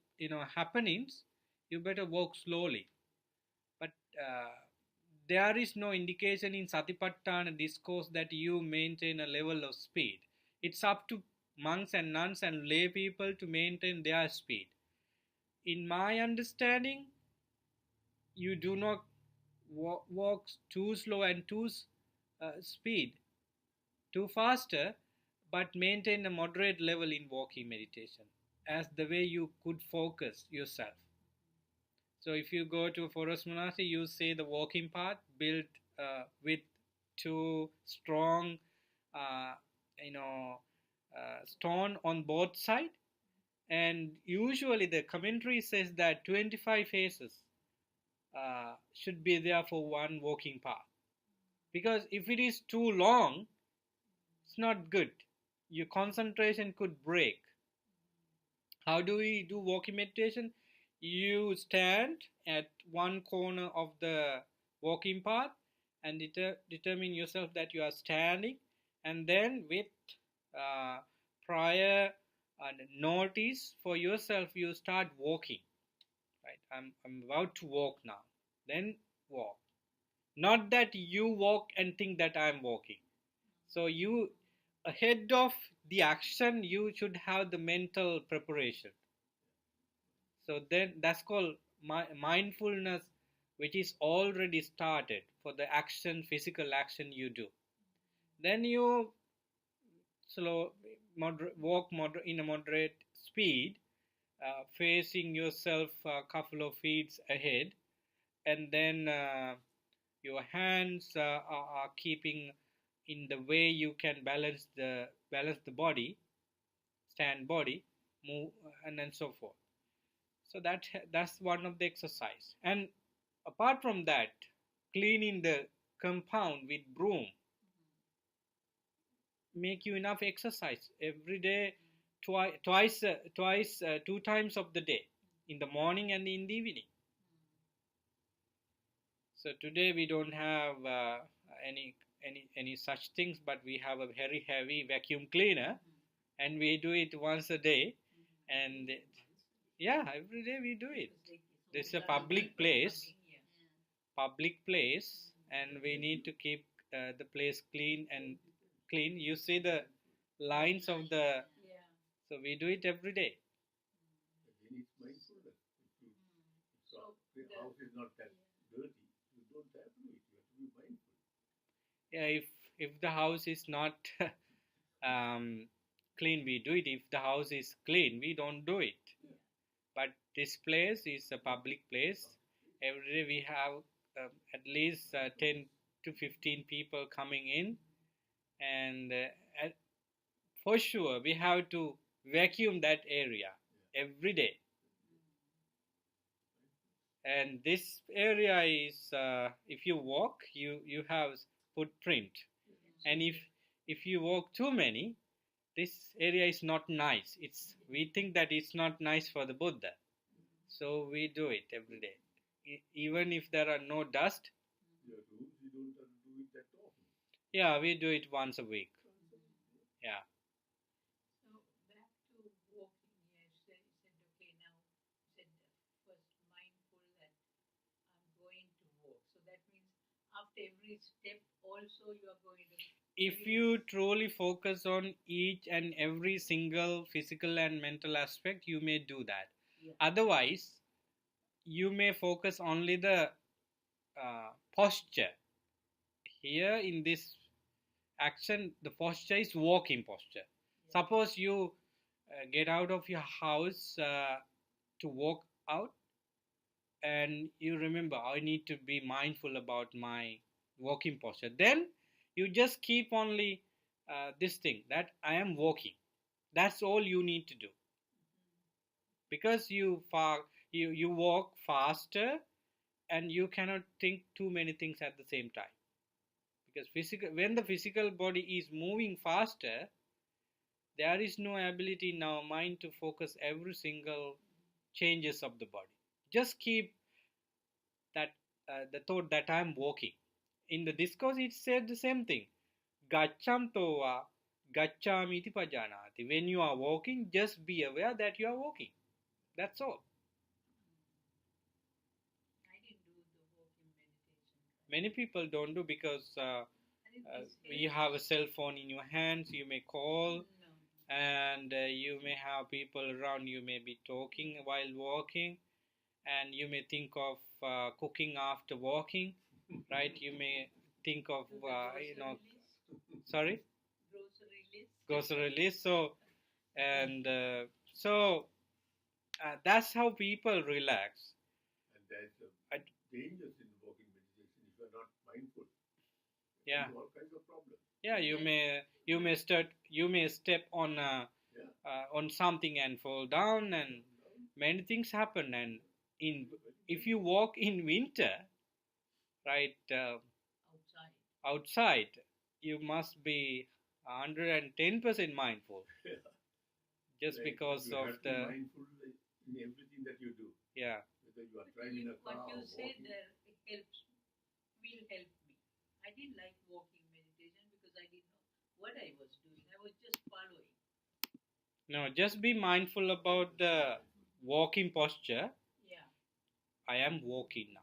A: happenings, you better walk slowly. But there is no indication in Satipatthana discourse that you maintain a level of speed. It's up to monks and nuns and lay people to maintain their speed. In my understanding, you do not walk too slow and too speed, too faster, but maintain a moderate level in walking meditation as the way you could focus yourself. So if you go to a forest monastery, you see the walking path built with 2 strong, uh, stone on both sides, and usually the commentary says that 25 paces should be there for one walking path. Because if it is too long, it's not good. Your concentration could break. How do we do walking meditation? You stand at one corner of the walking path and determine yourself that you are standing, and then with prior notice for yourself, you start walking. Right? I'm about to walk now. Then walk. Not that you walk and think that I'm walking. So you, ahead of the action, you should have the mental preparation. So then that's called mindfulness, which is already started for the action, physical action you do. Then you slow, walk in a moderate speed, facing yourself a couple of feet ahead, and then your hands are keeping in the way you can balance the body, stand body, move, and then so forth. So that's one of the exercise. And apart from that, cleaning the compound with broom make you enough exercise every day, twice, 2 times of the day, in the morning and in the evening. So today we don't have any such things, but we have a very heavy vacuum cleaner, and we do it once a day, and yeah, every day we do it. This is a public place, and we need to keep the place clean and clean. You see the lines of the, so we do it every day.
B: Again, it's mindfulness. If the house is not that dirty, you don't have to do it. You have to be mindful.
A: Yeah, if the house is not clean, we do it. If the house is clean, we don't do it. But this place is a public place. Every day we have at least 10 to 15 people coming in, and for sure we have to vacuum that area every day. And this area is, if you walk, you have footprint, and if you walk too many, this area is not nice. We think that it's not nice for the Buddha, so we do it every day, even if there are no dust.
B: Your rooms, you don't have to do it that often.
A: Yeah, we do it once a week. Yeah.
C: So back to walking, you said okay, now said first mindful that I'm going to walk. So that means after every step also you are going to.
A: If you truly focus on each and every single physical and mental aspect, you may do that.
C: Yeah.
A: Otherwise, you may focus only the posture. Here in this action, the posture is walking posture.
C: Yeah.
A: Suppose you get out of your house to walk out, and you remember, I need to be mindful about my walking posture. Then you just keep only this thing, that I am walking. That's all you need to do, because you walk faster, and you cannot think too many things at the same time, because when the physical body is moving faster, there is no ability in our mind to focus every single changes of the body. Just keep that the thought that I am walking. In the discourse, it said the same thing. Gacchanto va gacchami iti pajanati. When you are walking, just be aware that you are walking. That's all.
C: I didn't do the walking meditation.
A: Many people don't do, because you have a cell phone in your hands. You may call,
C: No.
A: and you may have people around. You may be talking while walking, and you may think of cooking after walking, right? You may think of sorry, grocery list. So and that's how people relax.
B: And there's dangers in walking meditation if you are not mindful.
A: Yeah.
B: All kinds of problems.
A: Yeah, you may step on on something and fall down, and many things happen. And if you walk in winter, right, outside, you must be 110% mindful, just
B: Like,
A: because
B: you
A: of
B: have to be mindful in everything that you do.
A: yeah.
B: Whether you are driving a car
C: What you
B: or
C: said
B: walking.
C: there will help me. I didn't like walking meditation because I didn't know what I was doing. I was just following.
A: No, just be mindful about the walking posture.
C: Yeah.
A: I am walking now.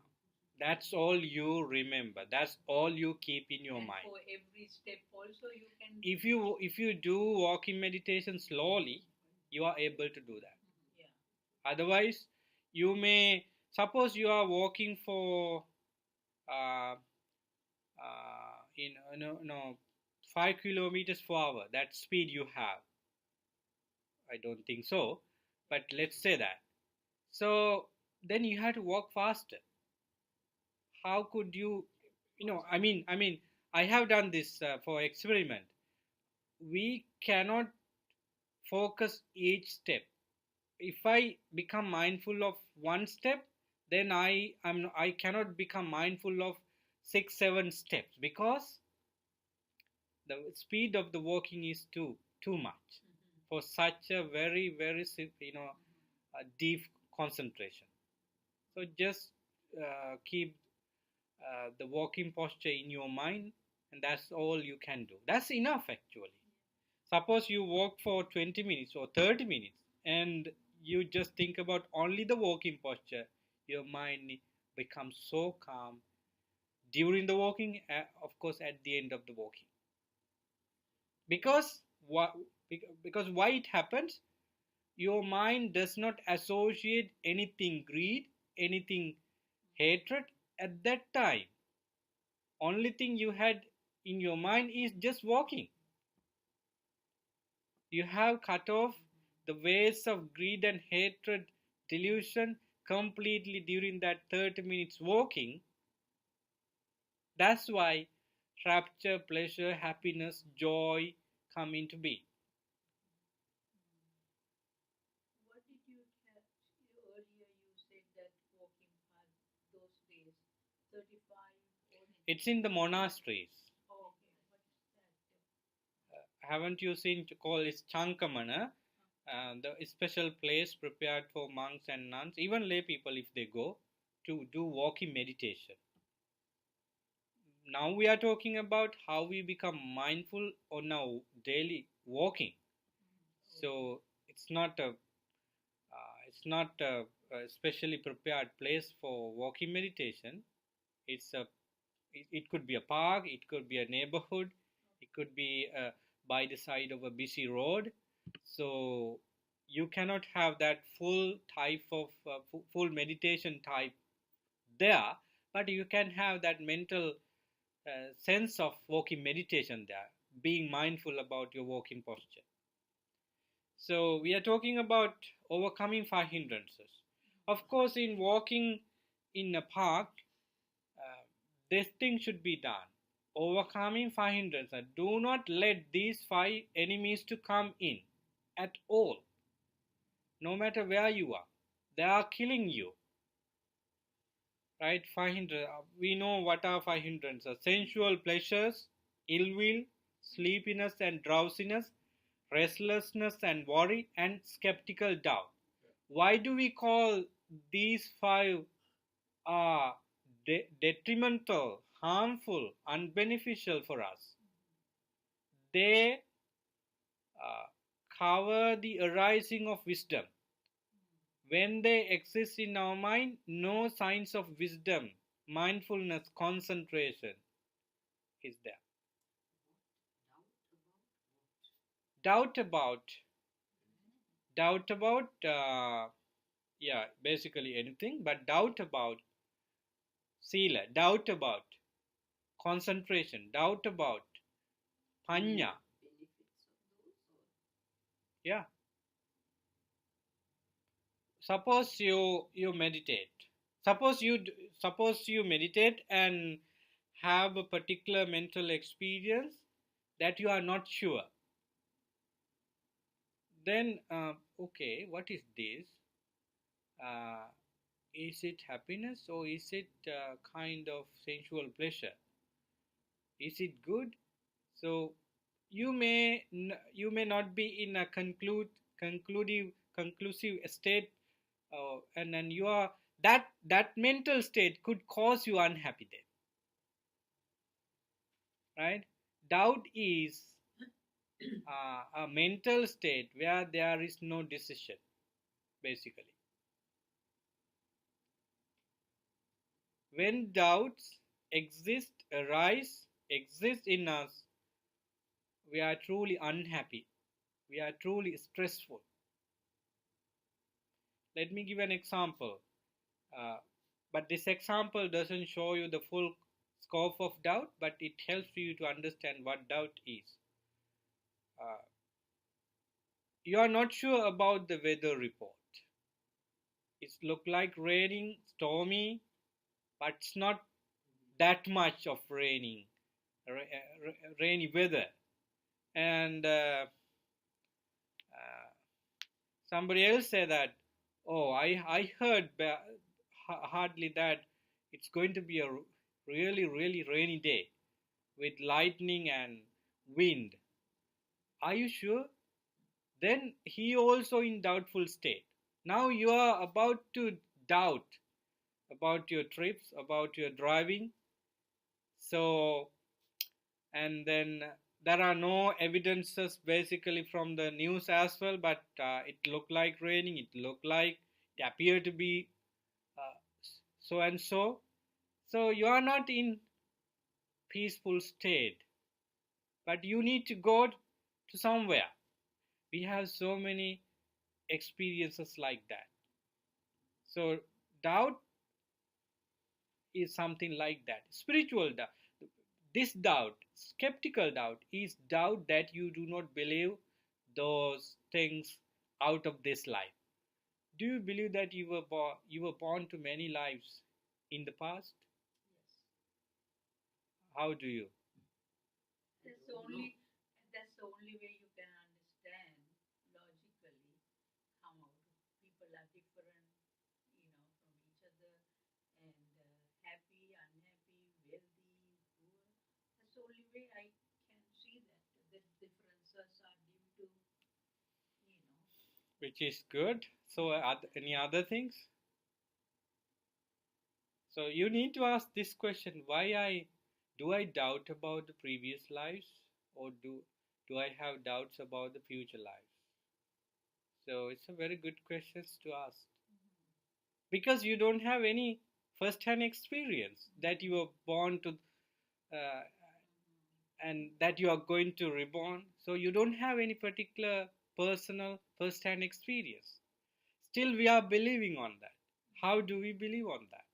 A: That's all you remember. That's all you keep in your
C: And
A: mind.
C: for every step also you can.
A: If you do walking meditation slowly, you are able to do that.
C: Yeah.
A: Otherwise, You may suppose you are walking for uh, in no 5 kilometers per hour. That speed you have. I don't think so, but let's say that. So then you have to walk faster. How could you? I have done this for experiment. We cannot focus each step. If I become mindful of one step, then I cannot become mindful of 6 7 steps, because the speed of the walking is too much for such a very deep concentration. So just keep the walking posture in your mind, and that's all you can do. That's enough actually. Suppose you walk for 20 minutes or 30 minutes and you just think about only the walking posture, your mind becomes so calm during the walking, of course, at the end of the walking. Because what? Because why it happens? Your mind does not associate anything greed, anything hatred at that time. Only thing you had in your mind is just walking. You have cut off the ways of greed and hatred, delusion completely during that 30 minutes walking. That's why rapture, pleasure, happiness, joy come into being.
C: What did you have earlier? You said that walking past those days, 35 or
A: It's in the monasteries.
C: oh, okay, what is that?
A: Haven't you seen to call it Chankamana? The special place prepared for monks and nuns, even lay people if they go to do walking meditation. Now we are talking about how we become mindful on our daily walking. So it's not a specially prepared place for walking meditation. It could be a park, it could be a neighborhood, it could be by the side of a busy road. So you cannot have that full type of full meditation type there, but you can have that mental sense of walking meditation there, being mindful about your walking posture. So we are talking about overcoming 5 hindrances. Of course, in walking in a park, this thing should be done. Overcoming 5 hindrances. Do not let these 5 enemies to come in at all. No matter where you are, they are killing you. Right? 500. We know what are 5 hindrances: sensual pleasures, ill will, sleepiness and drowsiness, restlessness and worry, and skeptical doubt. Why do we call these five detrimental, harmful, unbeneficial for us? They cover the arising of wisdom. When they exist in our mind, no signs of wisdom, mindfulness, concentration is there. Doubt about, basically anything, but doubt about sila, doubt about concentration, doubt about panya. Yeah. Suppose you meditate. Suppose you meditate and have a particular mental experience that you are not sure. Then okay, what is this? Is it happiness or is it kind of sensual pleasure? Is it good? So you may not be in a conclusive state, and then you are that mental state could cause you unhappy then, right? Doubt is a mental state where there is no decision, basically. When doubts exist in us, we are truly unhappy, we are truly stressful. Let me give an example. Uh, but this example doesn't show you the full scope of doubt, but it helps you to understand what doubt is. Uh, you are not sure about the weather report. It look like raining, stormy, but it's not that much of rainy weather. And somebody else said that, oh, I heard hardly that it's going to be a really, really rainy day with lightning and wind. Are you sure? Then he also in doubtful state. Now you are about to doubt about your trips, about your driving. So, and then there are no evidences basically from the news as well, but it looked like raining, it appeared to be uh, so and so. So you are not in peaceful state, but you need to go to somewhere. We have so many experiences like that. So doubt is something like that. Spiritual doubt. This doubt, skeptical doubt, is doubt that you do not believe those things out of this life. Do you believe that you were born to many lives in the past? How do you?
C: That's the only way you can understand logically how people are different, from each other, and happy, unhappy, wealthy, poor. That's the only way I can see that the differences are due to,
A: Which is good. So, any other things? So you need to ask this question: Why do I doubt about the previous lives, or do I have doubts about the future lives? So it's a very good question to ask, because you don't have any first-hand experience that you were born to, uh, and that you are going to reborn. So you don't have any particular personal first-hand experience. Still, we are believing on that. How do we believe on that?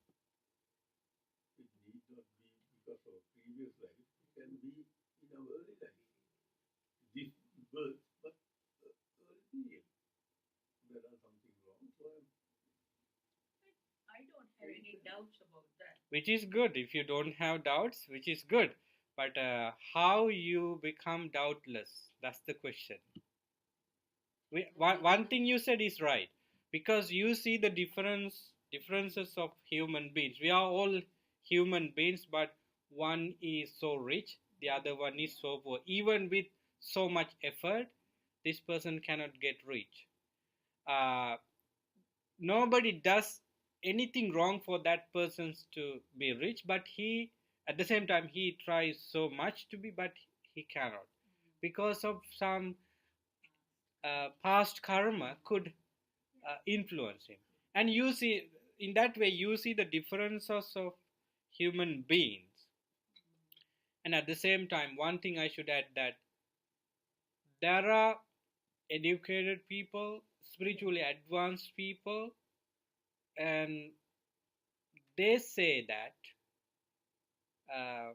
B: It need not be because of previous life. It can be in our early life. This birth, but early period. There are something wrong. So
C: I don't have any doubts about that.
A: Which is good. If you don't have doubts, which is good. But how you become doubtless, that's the question. One thing you said is right, because you see the differences of human beings. We are all human beings, but one is so rich, the other one is so poor. Even with so much effort, this person cannot get rich. Nobody does anything wrong for that person to be rich, but he, at the same time, he tries so much to be, but he cannot, because of some past karma could influence him. And you see, in that way, you see the differences of human beings. And at the same time, one thing I should add, that there are educated people, spiritually advanced people, and they say that uh,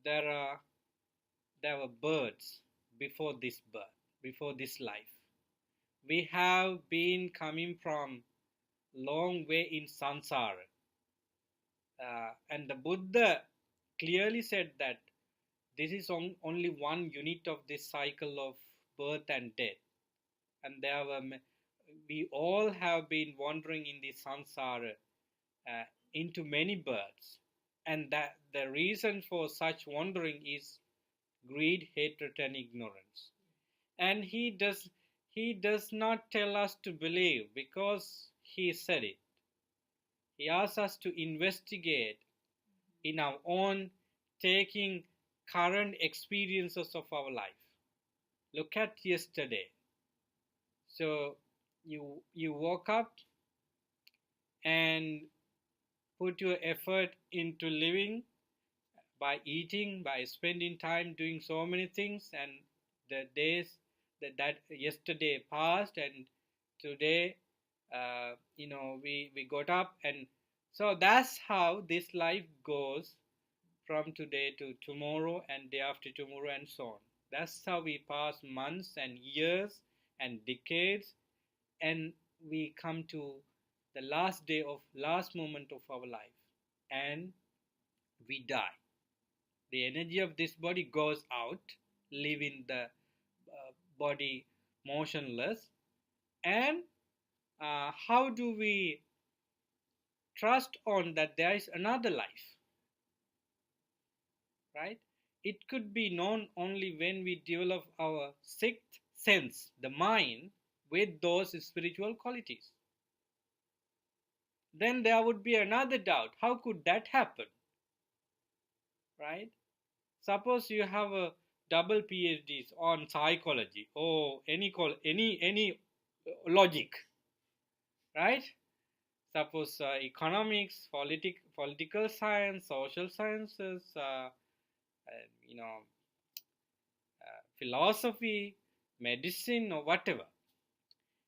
A: there are there were birds before this birth, before this life. We have been coming from long way in samsara, and the Buddha clearly said that this is only one unit of this cycle of birth and death, and we all have been wandering in the samsara into many births, and that the reason for such wandering is greed, hatred, and ignorance. And he does not tell us to believe because he said it. He asks us to investigate in our own, taking current experiences of our life. Look at yesterday. So you woke up and put your effort into living by eating, by spending time doing so many things, and the days that yesterday passed, and today we got up, and so that's how this life goes from today to tomorrow and day after tomorrow and so on. That's how we pass months and years and decades, and we come to the last moment of our life, and we die. The energy of this body goes out, leaving the body motionless. And how do we trust on that there is another life, right? It could be known only when we develop our sixth sense, the mind, with those spiritual qualities. Then there would be another doubt. How could that happen? Right? Suppose you have a double PhDs on psychology or any logic, right? Suppose economics, political science, social sciences, you know, philosophy, medicine, or whatever.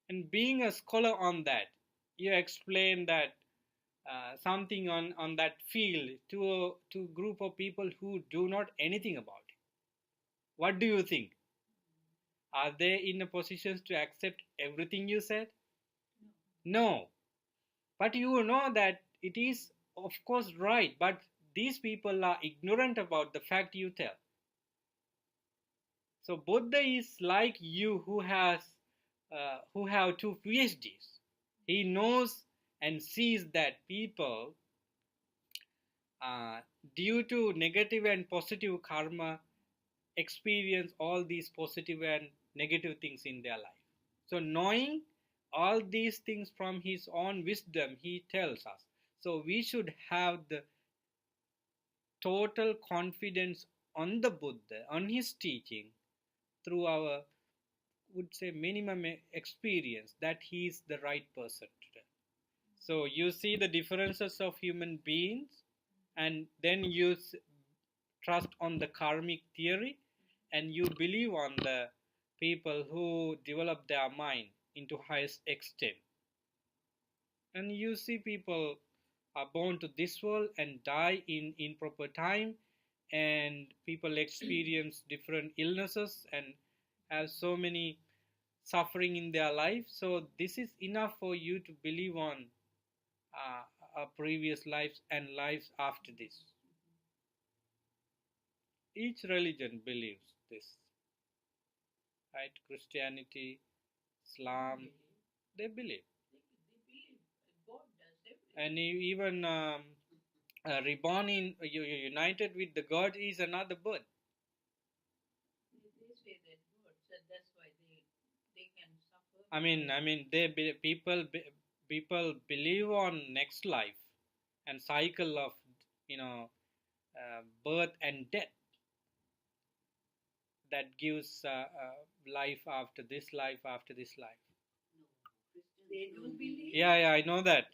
A: And being a scholar on that, you explain that something on that field to a group of people who do not anything about it. What do you think? Are they in a position to accept everything you said? No. But you know that it is of course right, but these people are ignorant about the fact you tell. So Buddha is like you who have two PhDs. He knows and sees that people, due to negative and positive karma, experience all these positive and negative things in their life. So knowing all these things from his own wisdom, he tells us. So we should have the total confidence on the Buddha, on his teaching, through our, would say, minimum experience, that he is the right person to tell. So you see the differences of human beings, and then you trust on the karmic theory, and you believe on the people who develop their mind into highest extent. And you see people are born to this world and die in proper time, and people experience different illnesses and have so many suffering in their life. So this is enough for you to believe on previous lives and lives after this. Each religion believes this, right? Christianity, Islam, they believe.
C: God does everything.
A: And even reborn in, united with the God is another birth.
C: They say that God, so that's why they can suffer.
A: I mean, people believe on next life and cycle of birth and death that gives life after this life after this life.
C: They do believe.
A: Yeah, I know that.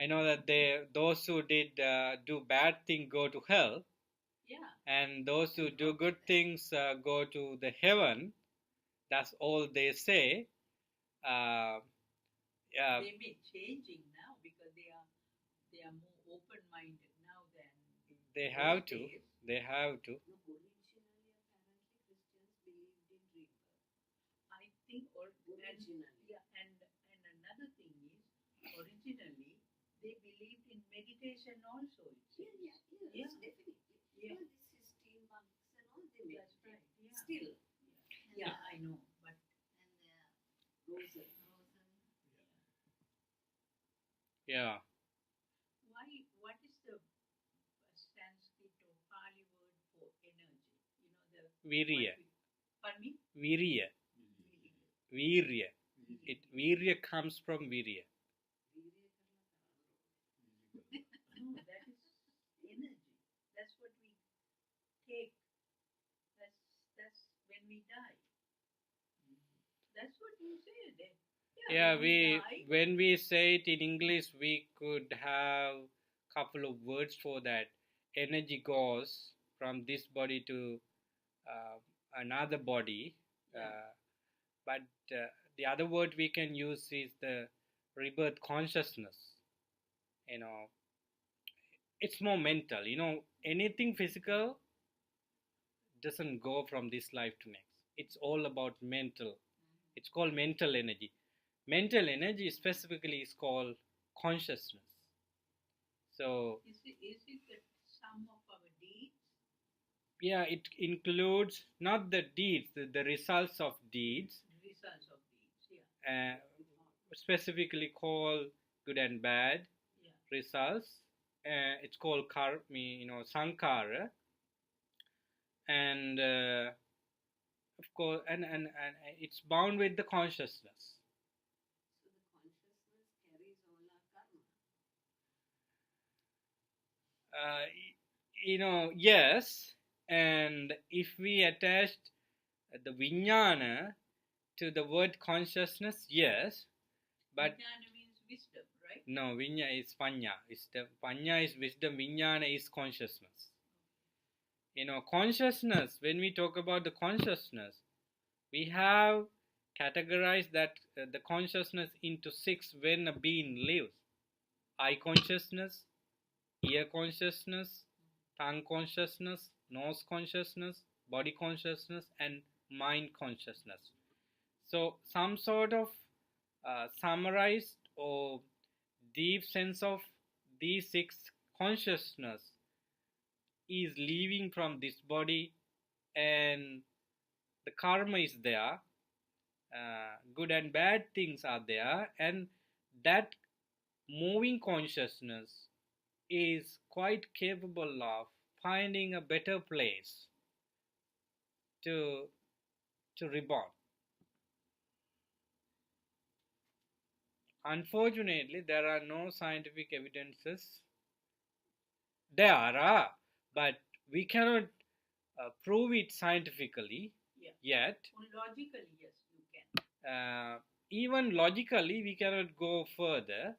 A: I know that those who did do bad things go to hell,
C: Yeah.
A: and those who do good things go to the heaven. That's all they say.
C: They may changing now because they are more open-minded now than
A: They have to.
C: days.
A: They have to.
C: I think and another thing is originally they believed in meditation also.
D: Yes, definitely.
C: Yeah.
D: All these 16 monks and all they
C: That's
D: meditate.
C: right. Yeah.
D: Still.
C: Yeah, I know, but
D: And Rosen.
A: Yeah.
C: What is the Sanskrit or Pali word for energy? The
A: Virya.
C: Pardon me?
A: Virya. Virya. Virya comes from Virya.
C: No, that is energy. That's what we take. That's when we die. That's what you said.
A: Yeah,
C: when die,
A: when we say it in English, we could have couple of words for that. Energy goes from this body to another body,
C: Yeah.
A: but the other word we can use is the rebirth consciousness. You know, it's more mental. You know, anything physical doesn't go from this life to next. It's all about mental. It's called mental energy. Mental energy specifically is called consciousness. So,
C: Is it the sum of our deeds?
A: yeah, it includes not the deeds, the results of deeds,
C: The results of deeds, yeah.
A: specifically called good and bad
C: Yeah.
A: results. It's called sankhara, and of course, and it's bound with the consciousness.
D: So the consciousness carries all our karma.
A: Yes, and if we attach the vijnana to the word consciousness, yes, but
C: Vijnana means wisdom, right?
A: no, vinya is panya. Panya is wisdom, vijnana is consciousness. Consciousness, when we talk about the consciousness, we have categorized that the consciousness into 6 when a being lives: eye consciousness, ear consciousness, tongue consciousness, nose consciousness, body consciousness, and mind consciousness. So, some sort of summarized or deep sense of these 6 consciousness is leaving from this body, and the karma is there, good and bad things are there, and that moving consciousness is quite capable of finding a better place to reborn. Unfortunately, there are no scientific evidences. There are, but we cannot prove it scientifically yet.
C: Logically, yes, you can.
A: Even logically, we cannot go further,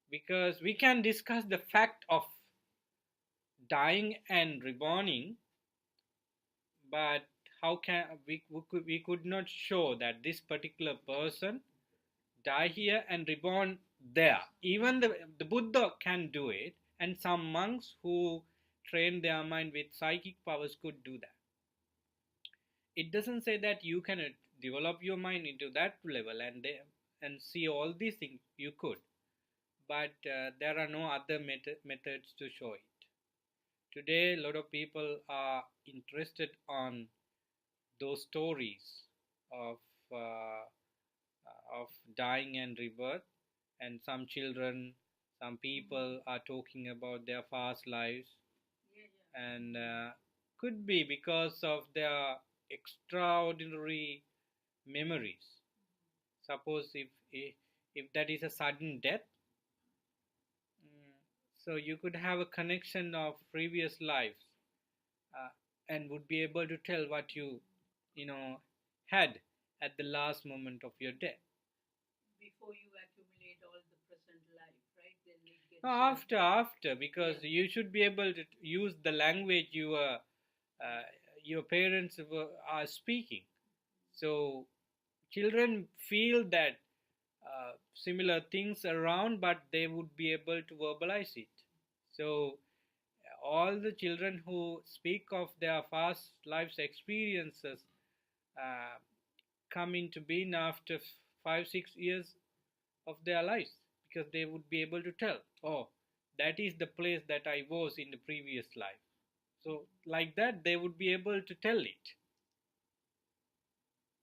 A: because we can discuss the fact of dying and reborning, but how can we could not show that this particular person die here and reborn there. Even the Buddha can do it, and some monks who train their mind with psychic powers could do that. It doesn't say that you can develop your mind into that level and see all these things. You could, but there are no other methods to show it. Today, a lot of people are interested on those stories of uh, of dying and rebirth, and some children, some people are talking about their past lives, and could be because of their extraordinary memories. Suppose if that is a sudden death, so you could have a connection of previous lives, and would be able to tell what you had at the last moment of your death.
C: Before you accumulate all the present life, right? Then it gets
A: After, because you should be able to use the language your parents are speaking. So children feel that similar things around, but they would be able to verbalize it. So all the children who speak of their past life's experiences uh, come into being after 5-6 years of their lives, because they would be able to tell, oh, that is the place that I was in the previous life. So like that they would be able to tell it.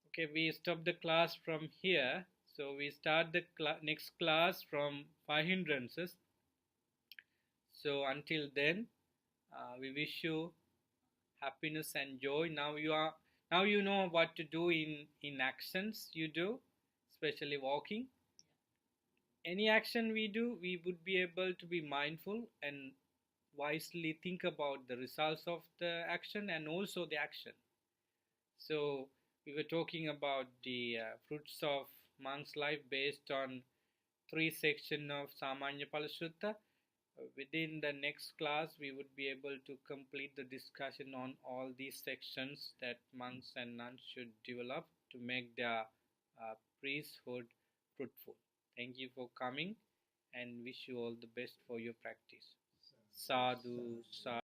A: Okay, we stop the class from here, so we start the next class from 5 hindrances. So until then, we wish you happiness and joy. Now you know what to do in actions you do, especially walking. Any action we do, we would be able to be mindful and wisely think about the results of the action and also the action. So we were talking about the fruits of monk's life based on 3 sections of Samannaphala Sutta. Within the next class, we would be able to complete the discussion on all these sections that monks and nuns should develop to make their priesthood fruitful. Thank you for coming and wish you all the best for your practice. Sadhu, sadhu.